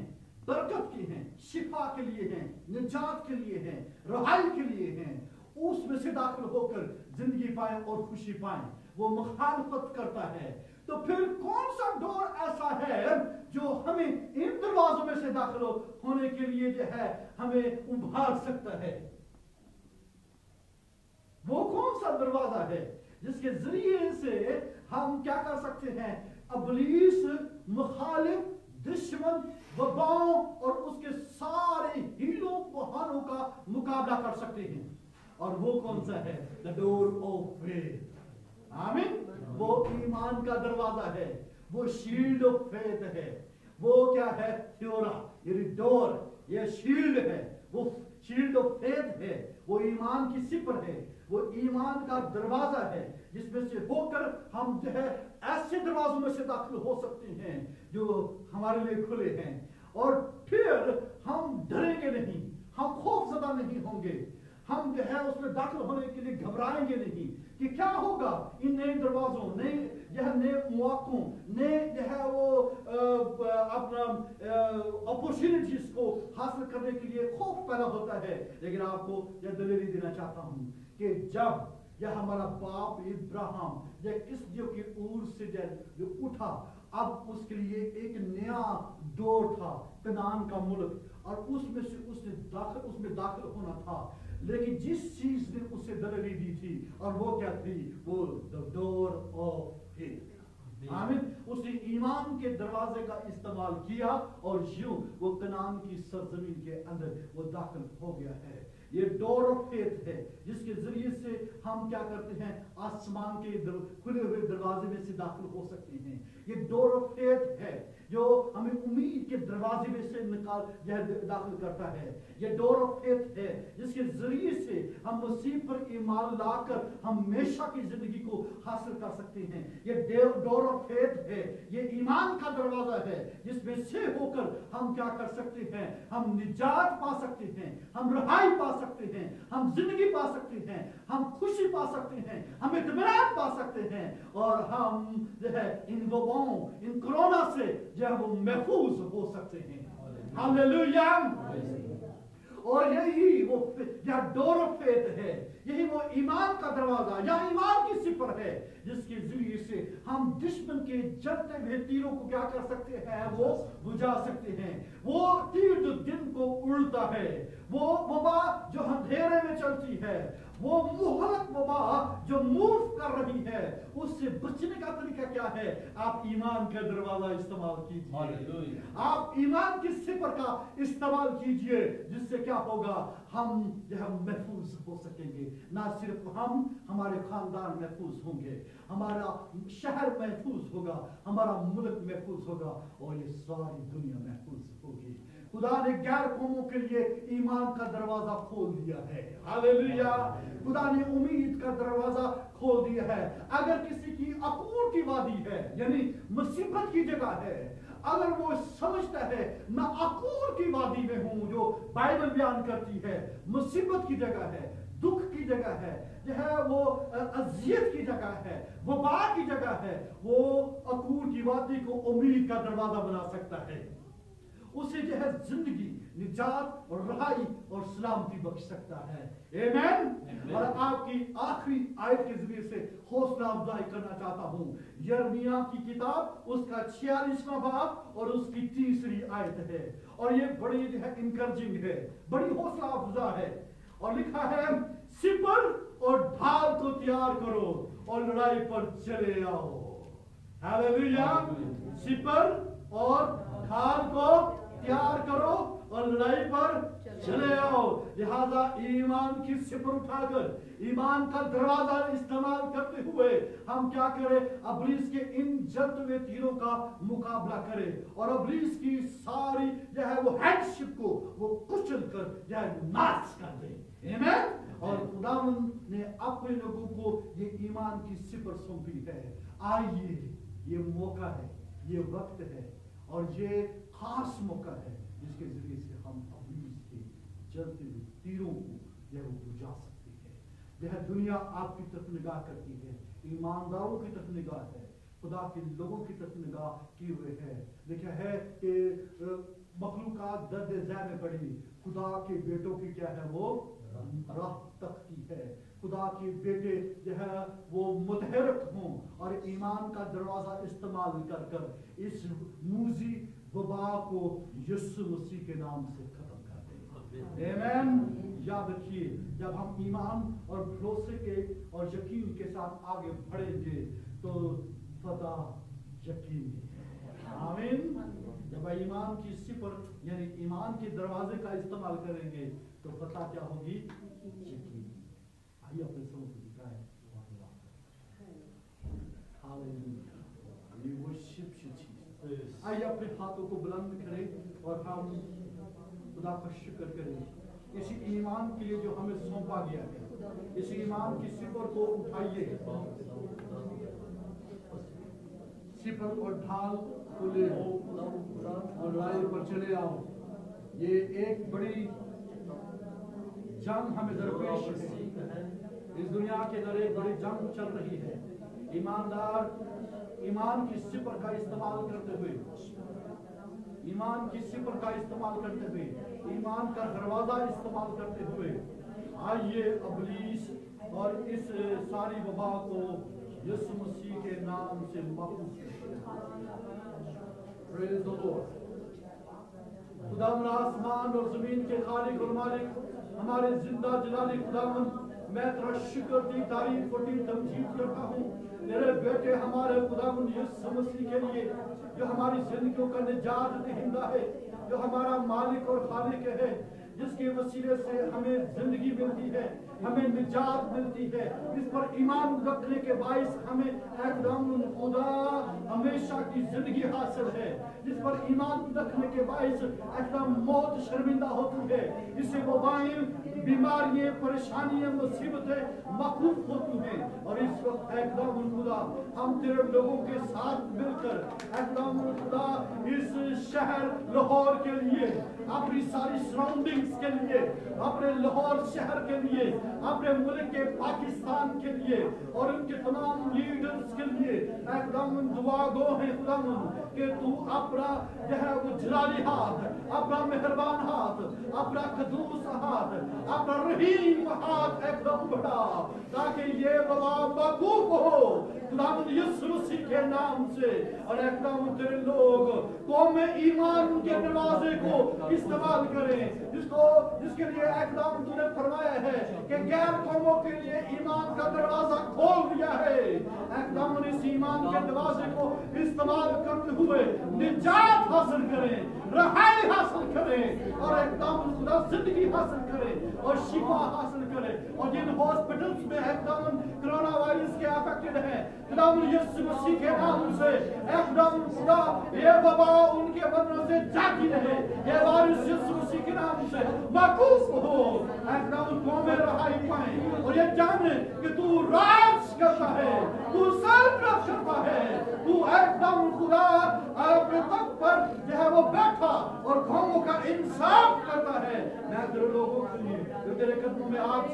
बरकत के हैं, शिफा के लिए हैं, निजात के लिए हैं, रहाई के लिए हैं, उसमें से दाखिल होकर जिंदगी पाए और खुशी पाए, वो मुखालफत करता है, तो फिर कौन सा डोर ऐसा है जो हमें इन दरवाजों में से दाखिल होने के लिए जो है हमें उभार सकता है? वो कौन सा दरवाजा है जिसके जरिए से हम क्या कर सकते हैं? इब्लीस, मुखालिफ, दुश्मन, वबाओं और उसके सारे हीलों बहानों का मुकाबला कर सकते हैं। और वो कौन सा है? The door of faith. आमीन। वो ईमान का दरवाजा है, वो शील्ड ऑफ फेथ है। वो क्या है? थ्योरा, ये डोर, ये शील्ड है, वो शील्ड ऑफ फेथ है, वो ईमान की सिपर है, वो ईमान का दरवाजा है जिसमें से होकर हम जो है ऐसे दरवाजों में से दाखिल हो सकते हैं जो हमारे लिए खुले हैं। और फिर हम डरेंगे नहीं, हम खौफजदा नहीं होंगे, हम जो है उसमें दाखिल होने के लिए घबराएंगे नहीं कि क्या होगा इन नए दरवाजों, नए यह नए मौकों, नए जो है वो अपना अपॉर्चुनिटीज को हासिल करने के लिए खौफ पैदा होता है। लेकिन आपको यह दलील देना चाहता हूं कि जब यह हमारा बाप इब्राहिम यह इस जो की ऊर से जो उठा, अब उसके लिए एक नया दौर था, कनान का मुल्क, और उसमें से उसमें दाखिल होना था। लेकिन जिस चीज ने उसे दलील दी थी, और वो क्या थी? वो द डोर ऑफ फेथ। आमीन। उसने ईमान के दरवाजे का इस्तेमाल किया और यूं वो कनान की सरजमीन के अंदर वो दाखिल हो गया है। ये डोर ऑफ फेथ है जिसके जरिए से हम क्या करते हैं? आसमान के खुले हुए दरवाजे में से दाखिल हो सकते हैं। ये डोर ऑफ फेथ है जो हमें उम्मीद के दरवाजे में से दाखिल करता है। ये डोर ऑफ फेथ है जिसके जरिए से हम मसीह पर ईमान लाकर हम हमेशा की जिंदगी को हासिल कर सकते हैं। ये डोर ऑफ फेथ है, ये ईमान का दरवाजा है जिसमें से होकर हम क्या कर सकते हैं? हम निजात पा सकते हैं, हम रहाई पा सकते हैं, हम जिंदगी पा सकते हैं, हम खुशी पा सकते हैं, हम इत्मीनान पा सकते हैं, और हम जो है इन वबाओं, इन कोरोना से जो है वो महफूज हो सकते हैं। हालेलुया। और यही वो यह डोर ऑफ फेथ है, यही वो ईमान का दरवाजा या ईमान की सिपर है जिसके जरिए से हम दुश्मन के जलते हुए तीरों को क्या कर सकते हैं? वो बुझा सकते हैं। वो तीर जो दिन को उड़ता है, वो वबा जो अंधेरे में चलती है, वो मुहलक वबा जो मूव कर रही है, उससे बचने का तरीका क्या है? आप ईमान का दरवाजा इस्तेमाल कीजिए, आप ईमान की सिपर का इस्तेमाल कीजिए, जिससे क्या होगा? हम जो है महफूज हो सकेंगे। ना सिर्फ हम, हमारे खानदान महफूज होंगे, हमारा शहर महफूज होगा, हमारा मुल्क महफूज होगा, और ये सारी दुनिया महफूज होगी। खुदा ने गैर कौमों के लिए ईमान का दरवाजा खोल दिया है। हालेलुया। खुदा ने उम्मीद का दरवाजा खोल दिया है। अगर किसी की अकूर की वादी है, यानी मुसीबत की जगह है, अगर वो समझता है मैं अकूर की वादी में हूं, जो बाइबल बयान करती है मुसीबत की जगह है, दुख की जगह है, जो है वो अजियत की जगह है, वबा की जगह है, वो अकूर की वादी को उम्मीद का दरवाजा बना सकता है। उसे जो है जिंदगी, निजात और रहाई और सलामती बख्श सकता है। आमीन। और आपकी आखिरी आयत के जरिए से हौसला अफजाई करना चाहता हूं। यिर्मयाह की किताब उसका 46वां बाब और उसकी 3री आयत है, और ये बड़ी जो है इनकरेजिंग है, बड़ी हौसला अफजा है। और लिखा है, सिपर और ढाल को तैयार करो और लड़ाई पर चले आओ। हालेलुया। सिपर और ढाल को तैयार करो और लड़ाई पर चले आओ। लिहाजा ईमान की सिपर उठाकर ईमान का दरवाजा इस्तेमाल करते हुए हम क्या करें? इब्लीस के इन जलते हुए तीरों का मुकाबला करें और इब्लीस की सारी जो है वो हेडशिप को वो कुचल कर जो है नाश कर दें। आमीन। और खुदावंद ने अपने लोगों को ये ईमान की सिपर सौंपी है। आइए, ये मौका है, ये वक्त है, और ये खास मौका है जिसके जरिए से हम इब्लीस के जलते हुए तीरों को यह बुझा सकते हैं। यह दुनिया आपकी तरफ निगाह करती है, ईमानदारों की तरफ निगाह है, खुदा के लोगों की तरफ निगाह की हुई है। लिखा है कि मखलूकात दर्द ज़ै में पड़ी, खुदा के बेटों की क्या है वो राह तकती है। खुदा के बेटे जो है वो मुतहरक हों और ईमान का दरवाज़ा इस्तेमाल कर कर इस मूजी वबा को यीशु मसीह के नाम से खत्म कर दें। आमीन। याद रखिए, जब हम ईमान और भरोसे के और यकीन के साथ आगे बढ़ेंगे तो फतह यकीनी है। आमीन। जब ईमान की सिपर यानी ईमान के दरवाजे का इस्तेमाल करेंगे तो फतह क्या होगी? यकीनी। आइए अपने समूह को दिखाएं। हालेलुया। ये वर्शिप चीज। आइए अपने हाथों को बुलंद करें और हम खुदा का शुक्र करें इसी ईमान के लिए जो हमें सौंपा गया है। इस ईमान की सिपर को उठाइए, सिपर और ढाल को ले और राह पर चले आओ। ये एक बड़ी जंग हमें दरपेश है। इस दुनिया के अंदर एक बड़ी जंग चल रही है। ईमानदार ईमान की सिपर का इस्तेमाल करते हुए, ईमान की सिपर का इस्तेमाल करते हुए, ईमान का दरवाजा इस्तेमाल करते हुए आइए अबलीस और इस सारी वबा को यीशु मसीह के नाम से महफूज प्रेज़ द लॉर्ड। खुदावंद आसमान और जमीन के खालिक और मालिक, हमारे जिंदा जलाली खुदावंद, मैं तेरा शुक्र दी तारीफ और दी तमजीद करता हूँ तेरे बेटे हमारे खुदावंद यीशु मसीह के लिए, जो हमारी जिंदगियों का निजात दहिंदा है, जो हमारा मालिक और खालिक है, जिसके वसीले से हमें जिंदगी मिलती है, हमें निजात मिलती है, इस पर ईमान रखने के बाइस हमें एकदम खुदा हमेशा की जिंदगी हासिल है, जिस पर ईमान रखने के बाइस एकदम मौत शर्मिंदा होती है, इससे वबाएं, बीमारियां, परेशानियां, मुसीबतें मखूफ होती हैं। और इस वक्त एकदम खुदा हम तेरे लोगों के साथ मिलकर एकदम खुदा इस शहर लाहौर के लिए, अपनी सारी सराउंडिंग्स के लिए, अपने लाहौर शहर के लिए, अपने मुल्क के पाकिस्तान के लिए और उनके तमाम लीडर्स के लिए एकदम दुआ गो है खुदा कि तू अपना जो है वो जलाली हाथ, अपना मेहरबान हाथ, अपना कदूस हाथ, अपना रहीम हाथ एकदम बढ़ा, ताकि ये वबा मौकूफ हो खुदावंद यीशु मसीह के नाम से। और एकदम तेरे लोग कौम ईमान के दरवाजे को इस्तेमाल करें, जिसके लिए एकदम तूने फरमाया है कि गैर कौमों के लिए ईमान का दरवाजा खोल दिया है। एकदम इस ईमान के दरवाजे को इस्तेमाल करते हुए निजात हासिल करें, रहाई हासिल करें और एकदम खुदा जिंदगी हासिल करें और शिफा हासिल करें। और जिन हॉस्पिटल्स में एकदम कोरोना वायरस के अफेक्टेड हैं, खुदावंद यीशु मसीह के नाम से एकदम खुदा ये वबा उनके बदनों से जाती रहे, ये वायरस यीशु मसीह के नाम से मौकूफ हो, एकदम कौमें रहाई पाएं और ये जाने कि तू राज करता है, तू सर्वनाश करता है, तू एकदम खुदा अपने तख्त पर जो है वो बैठा और कौमों का इंसाफ करता है। मैं तेरे लोगों के लिए जो तेरे कदमों में आज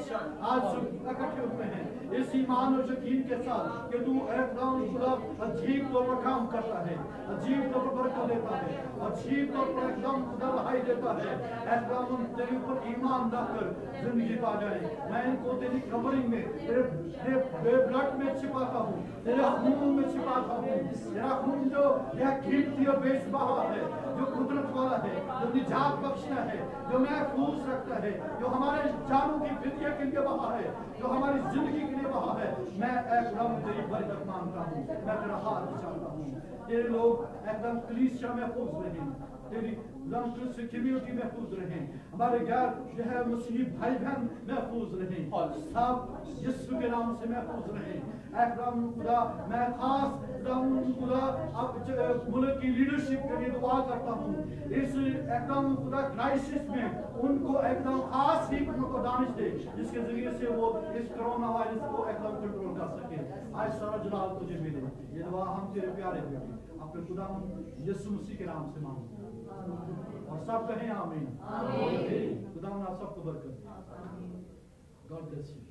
इकट्ठे हुए हैं, इस ईमान और यकीन के साथ कि तू एकदम खुदा अजीब तौर पर काम करता है, अजीब तौर पर बरकत देता है, अजीब तौर पर एकदम खुदा रहाई देता है, एकदम तेरे ऊपर ईमान रखकर जिंदगी पा जाए। मैं इनको तेरी कवरिंग में, तेरे ब्लड में छिपाता हूँ, तेरे खून में छिपाता हूँ। तेरा खून जो यह कीमती और बेशबहा है, जो कुदरत वाला है, जो निजात बख्शता है, जो महफूज रखता है, जो हमारे जानों की फिदिया के लिए बहा है, जो हमारी जिंदगी के लिए बहा है। मैं एकदम तेरी बरकत मांगता हूँ, मैं तेरा हाथ चाहता हूँ। तेरे लोग एकदम कलीसिया महफूज रहें, तेरी कम्युनिटी महफूज रहें, हमारे गैर जो है मसीही भाई बहन महफूज रहें, सब यीशु के नाम से महफूज रहें। एकदम खुदा मैं खास एकदम खुदा अब मुल्क की लीडरशिप के लिए दुआ करता हूँ, इस एकदम खुदा क्राइसिस में उनको एकदम खास हिकमत और दानिश दे, जिसके जरिए से वो इस कोरोना वायरस को एकदम कंट्रोल कर सके। आज सारा जलाल तुझे मिले, ये दुआ हम तेरे प्यारे बेटे अपने खुदा यीशु मसीह के नाम से मांगते हैं और सब कहें आमीन। खुदा आप सबको बरकत दे। God bless you.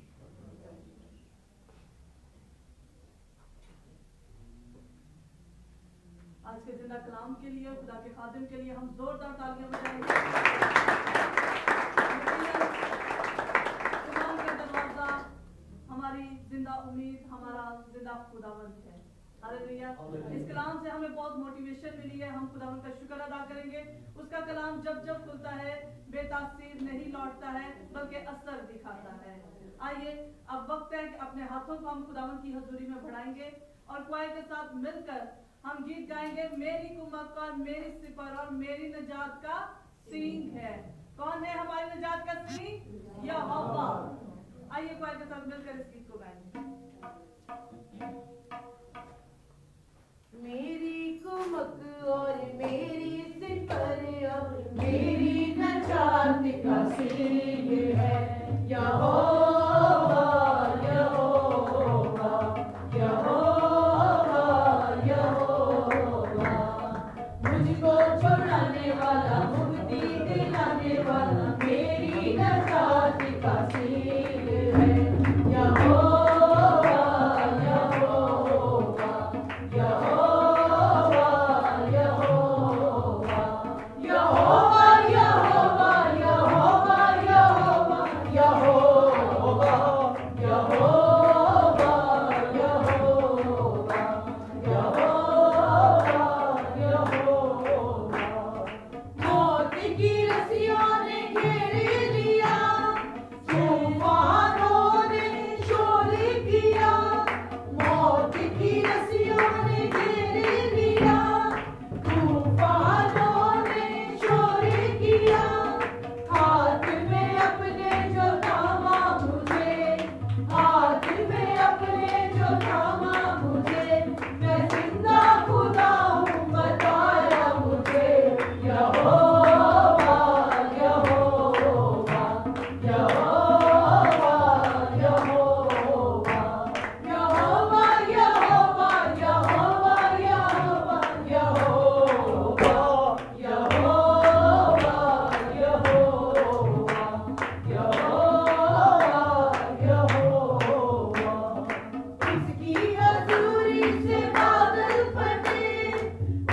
आज के जिंदा कलाम के लिए लिए, खुदा के खादिम के लिए हम जोरदार तालियां बजाएंगे। ईमान का दरवाजा हमारी जिंदा उम्मीद, हमारा जिंदा खुदावंद है। हालेलुया। इस कलाम से हमें बहुत मोटिवेशन मिली है, हम खुदावंद का शुक्र अदा करेंगे। उसका कलाम जब जब खुलता है बेतासीर नहीं लौटता है बल्कि असर दिखाता है। आइए अब वक्त है कि अपने हाथों को हम खुदावंद की हजूरी में बढ़ाएंगे और क्वायर के साथ मिलकर हम गीत गाएंगे। मेरी कुमक और मेरी सिपर और मेरी नजात का सींग है। कौन है हमारी नजात का सींग? यहोवा। आइए क्वायर के साथ मिलकर इस गीत को गाएंगे।
मेरी कुमक और मेरी सिपर और मेरी नजात का सींग है यहोवा, यहोवा, यहोवा, यहोवा। मुझको छुड़ाने वाला, मुक्ति दिलाने वाला, मेरी नजात का सींग है यहोवा, यहोवा, यहोवा, यहोवा, यहोवा, यहोवा, यहोवा, यहोवा, यहोवा, यहोवा, यहोवा, यहोवा। मौत की रस्सियों ने घेर लिया, तूफानों ने शोर किया। मौत की रस्सियों ने घेर लिया, तूफानों ने शोर किया। हाथ में अपने जो थामा मुझे, हाथ में अपने जो थामा मुझे, मैं जिंदा खुदा हूँ बताया मुझे यहोवा, यहोवा, यहोवा, यहोवा, यहोवा, यहोवा, यहोवा, यहोवा, यहोवा, यहोवा, यहोवा, यहोवा। उसकी हजूरी से बादल फटे,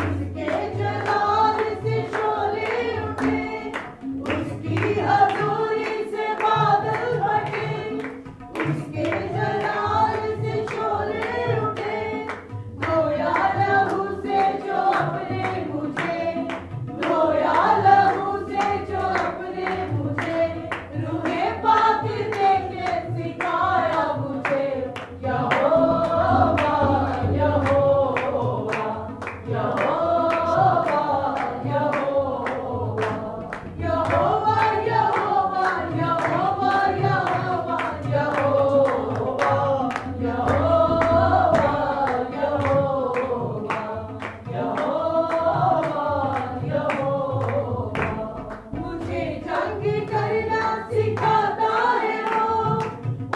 उसके जलाल से शोले उठे। उसकी हजूरी से बादल फटे, उसके जलाल से शोले उठे। धोया लहू से जो अपने मुझे, धोया लहू से जो अपने मुझे, रूहे पाक देके सिखाया मुझे यहोवा, यहोवा, यहोवा, यहोवा, यहोवा, यहोवा, यहोवा, यहोवा, यहोवा, यहोवा, यहोवा, यहोवा। मुझे जंग करना सिखाता है वो,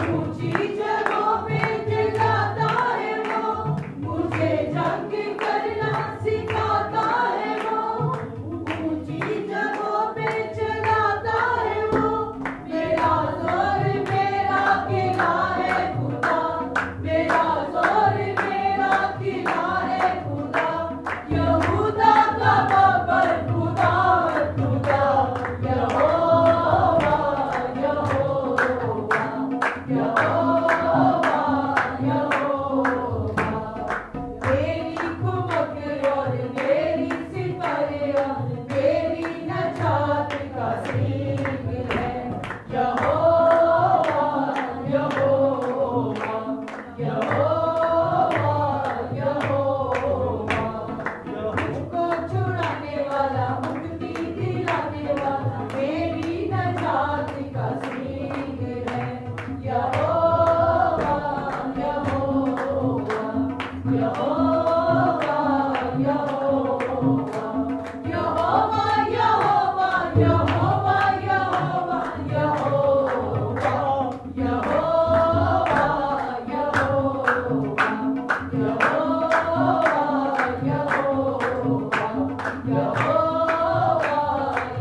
ऊंची जगहों पे जलाता है वो। मुझे जंग करना सिखाता है वो, ऊंची जगहों पे जलाता है वो। मेरा जोर मेरा किला है खुदा, मेरा जोर मेरा किला है खुदा। यहूदा का बाबर खुदा, खुदा यहोवा, यहोवा, यहोवा, यहोवा। मेरी कुमक और मेरी सिपर और मेरी नजात का सींग है यहोवा, यहोवा, यहोवा, यहोवा। मुझको छुड़ाने वाला, मुक्ति दिलाने वाला, मेरी नजात का सींग है यहोवा, यहोवा, यहोवा, यहोवा, यहोवा, यहोवा, यहोवा, यहोवा, यहोवा,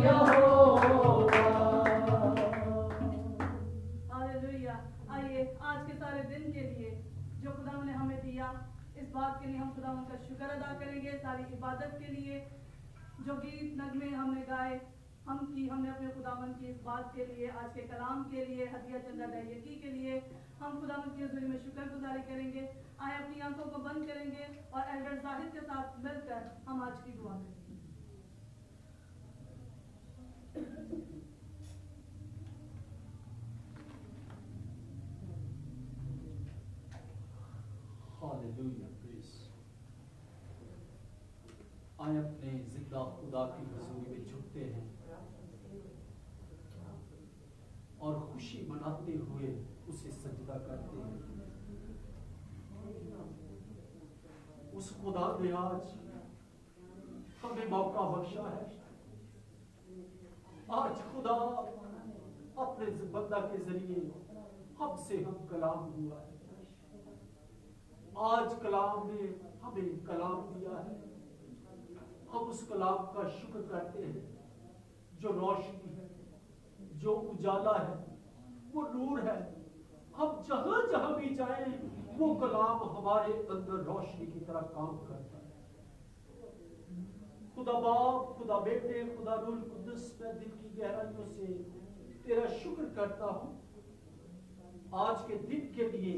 यहोवा,
हालेलुया। आइए आज के सारे दिन के लिए जो खुदा ने हमें दिया, इस बात के लिए हम खुदा का शुक्र अदा करेंगे। सारी इबादत के लिए जो गीत नगमे हमने गाए, हमने अपने खुदावन की इस बात के लिए, आज के कलाम के लिए, हदिया चंदा डायकी के लिए हम खुदावन की हुजूरी में शुक्रगुजारी करेंगे। आए अपनी आंखों को बंद करेंगे और एल्डर जाहिद के साथ मिलकर हम आज की दुआ करेंगे।
Hallelujah, praise. आए अपने जिंदा खुदा की हुजूरी में झुकते हैं और खुशी मनाते हुए उसे सजदा करते हैं। उस खुदा ने आज हमें मौका बख्शा है। आज खुदा अपने बंदा के जरिए हमसे हम कलाम हुआ है। आज कलाम ने हमें कलाम दिया है। हम उस कलाम का शुक्र करते हैं जो रोशनी है, जो उजाला है, वो नूर है। हम जहां जहां भी जाएं वो कलाम हमारे अंदर रोशनी की तरह काम करता है। खुदा बाप, खुदा बेटे, खुदा रूह कुद्दुस, मैं दिल की गहराइयों से तेरा शुक्र करता हूं आज के दिन के लिए।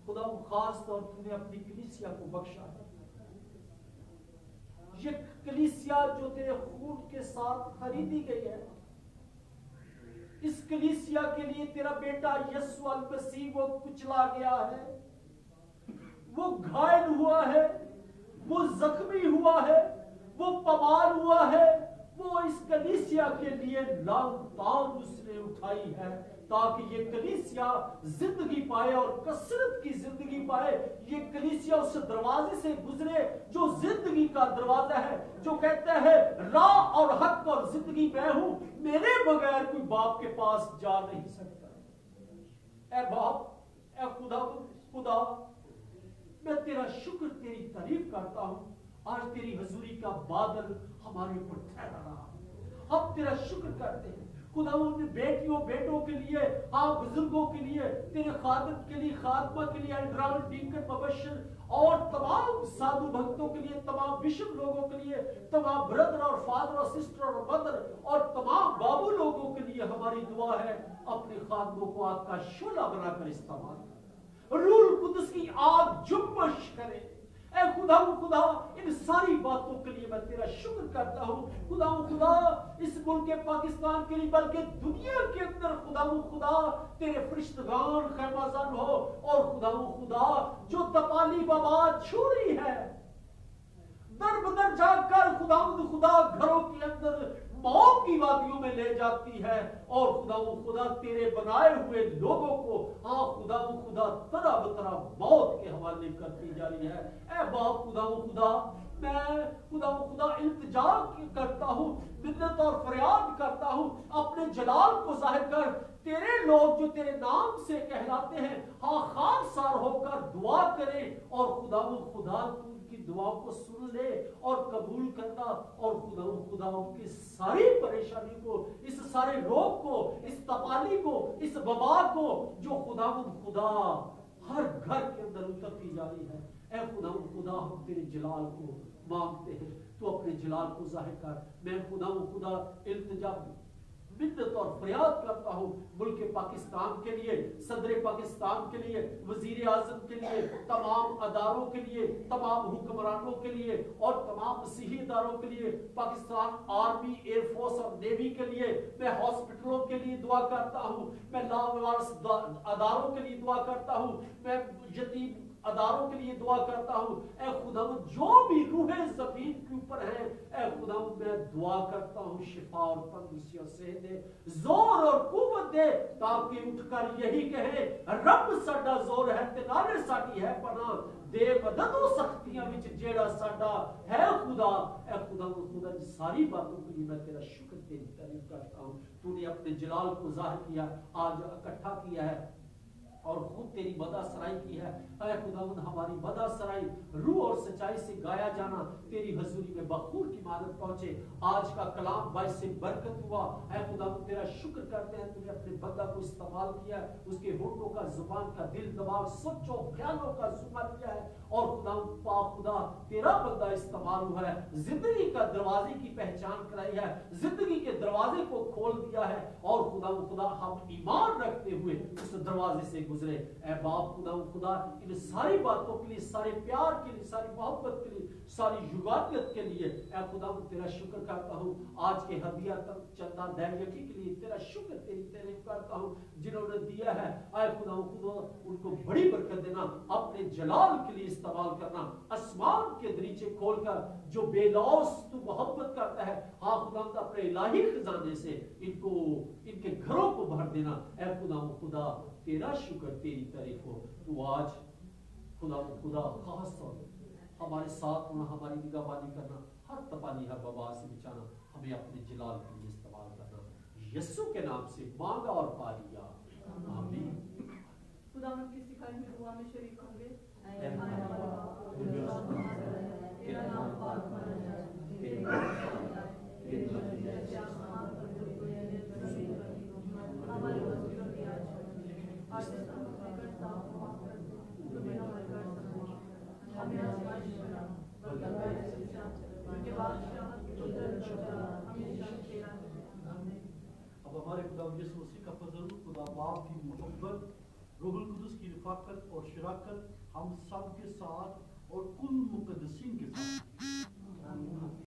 खुदा खास तौर तूने अपनी कलीसिया को बख्शा है। ये कलीसिया जो तेरे खून के साथ खरीदी गई है, इस कलीसिया के लिए तेरा बेटा यीशु अल मसीह वो कुचला गया है, वो घायल हुआ है, वो जख्मी हुआ है, वो पमार हुआ है। वो इस कलीसिया के लिए लांतान उसने उठाई है ताकि ये कलीसिया जिंदगी पाए और कसरत की जिंदगी पाए। ये कलीसिया उस दरवाजे से गुजरे जो जिंदगी का दरवाजा है, जो कहता है राह और हक और जिंदगी मैं हूं, मेरे बगैर कोई बाप के पास जा नहीं सकता। ऐ बाप, ऐ खुदा, मैं तेरा शुक्र, तेरी तारीफ करता हूं। आज तेरी हजूरी का बादल हमारे ऊपर ठहरा रहा। हम तेरा शुक्र करते हैं खुदा, उन बेटियों बेटों के लिए, हाँ बुजुर्गों के लिए, तेरे खादम के लिए, खातमा के लिए, एल्ड्राल, डीकन, मबशर और तमाम साधु भक्तों के लिए, तमाम बिशप लोगों के लिए, तमाम ब्रदर और फादर और सिस्टर और मदर और तमाम बाबू लोगों के लिए हमारी दुआ है। अपने खातमों को आग का शोला बनाकर इस्तेमाल कर, रूह कुद्दुस की आग जुम्मश करे। ऐ खुदा, इन सारी बातों के लिए मैं तेरा शुक्र करता हूँ। खुदा, इस मुल्क पाकिस्तान के लिए बल्कि दुनिया के अंदर खुदा तेरे फरिश्तगान खैमाज़न हो। और खुदा जो तपाली बाबा छुरी है, दर बदर जाकर खुदा घरों के अंदर मौत की वादियों में ले जाती है। और खुदा तेरे बनाए हुए लोगों को, हाँ खुदा तरह बतरा मौत के हवाले करती जा रही है। ऐ बाप खुदा, मैं खुदा इल्तिजा करता हूँ, मिन्नत और फरियाद करता हूँ, अपने जलाल को जाहिर कर। तेरे लोग जो तेरे नाम से कहलाते हैं, हाँ खाकसार होकर दुआ करें। और खुदा की दुआओं को सुन ले और कबूल करना। और खुदा उनकी सारी परेशानी को, इस सारे रोग को, इस तपाली को, इस वबा को जो खुदा हर घर के अंदर उतरती जा रही है, ऐ खुदा हम तेरे जलाल को मांगते हैं। तो अपने जलाल को जाहिर कर। मैं खुदा इल्तिजा, मिन्नत और फरियाद करता हूँ मुल्क पाकिस्तान के लिए, सदर पाकिस्तान के लिए, वजीर आजम के लिए, तमाम अदारों के लिए, तमाम हुक्मरानों के लिए और तमाम मसीही अदारों के लिए, पाकिस्तान आर्मी, एयरफोर्स और नेवी के लिए। मैं हॉस्पिटलों के लिए दुआ करता हूँ, मैं लावारिस अदारों के लिए दुआ करता हूँ, मैं यतीम अदारों के लिए दुआ करता हूँ। ऐ खुदा, जो भी रूहें जमीन के ऊपर हैं, ऐ खुदा मैं दुआ करता हूँ शिफा और तंदुरुस्ती और सेहत दे, जोर और कुव्वत दे, ताकि उठकर यही कहे रब साडा जोर है ते नाले साडी है पनाह, दे मदद ओ सख्तियां विच जेड़ा साडा है खुदा। ऐ खुदा इन सारी बातों के लिए मैं तेरा शुक्र, तेरी तारीफ करता हूँ। तूने अपने जलाल को जाहिर किया, आज इकट्ठा किया है और खुद तेरी बदा सराई की है। ऐ खुदावंद हमारी बदा सराई रूह और सच्चाई से गाया जाना तेरी हजूरी में बखूर की मादत पहुंचे। आज का कलाम बाइस से बरकत हुआ। ऐ खुदावंद तेरा शुक्र करते हैं तूने अपने बंदा को इस्तेमाल किया, उसके होठों का जुबान का दिल दिमाग सोचो ख्यालों का जुबान लिया है और खुदावंद पाक खुदा तेरा बंदा इस्तेमाल हुआ है, जिंदगी का दरवाजे की पहचान कराई है, जिंदगी के दरवाजे को खोल दिया है और खुदा हम ईमान रखते हुए उस दरवाजे से गुजरे। ऐ बाप खुदा इन सारी बातों के लिए, सारे प्यार के लिए, सारी मोहब्बत के लिए, सारी युगानियत के लिए ऐ खुदा तेरा शुक्र करता हूँ। आज के हदिया तक चंदा दैनिकी के लिए तेरा शुक्र तेरी तारीफ करता हूँ जिन्होंने दिया है। ऐ खुदा उनको बड़ी बरकत देना, अपने जलाल के लिए इस्तेमाल करना, आसमान के दरीचे खोलकर जो बेलौस तू मोहब्बत करता है, हाँ खुदा अपने इलाही खजाने से इनको इनके घरों को भर देना। ऐ खुदा तेरा शुक्र तेरी तारीफ हो। तू आज खुदा खास तौर हमारे साथ होना, हमारी निगहबानी करना, हर तपानी हर बवा से बचाना, हमें अपने जलाल के लिए इस्तेमाल करना। यीशु के नाम से मांगा और पा लिया, आमीन।
खुदावंद की सिखाई हुई दुआ में शरीक होंगे।
तेरा नाम पाक माना जाए, तेरी तेरी मर्जी जैसे आसमान पर बिल्कुल जमीन पर भी हो। हमारी रोजी रोटी आज हमें करता माफ कर दे जो बिना हमारे कर सकते, हमें आजमाइश में ना बल्कि बुराई से बचा, क्योंकि बादशाह कुदरत और जलाल हमेशा तेरा है। आमीन।
अब हमारे खुदा यीशु मसीह का फजल, खुदा बाप की मोहब्बत, रूहुल कुदस की रफाकत और शराकत हम सब के साथ और कुल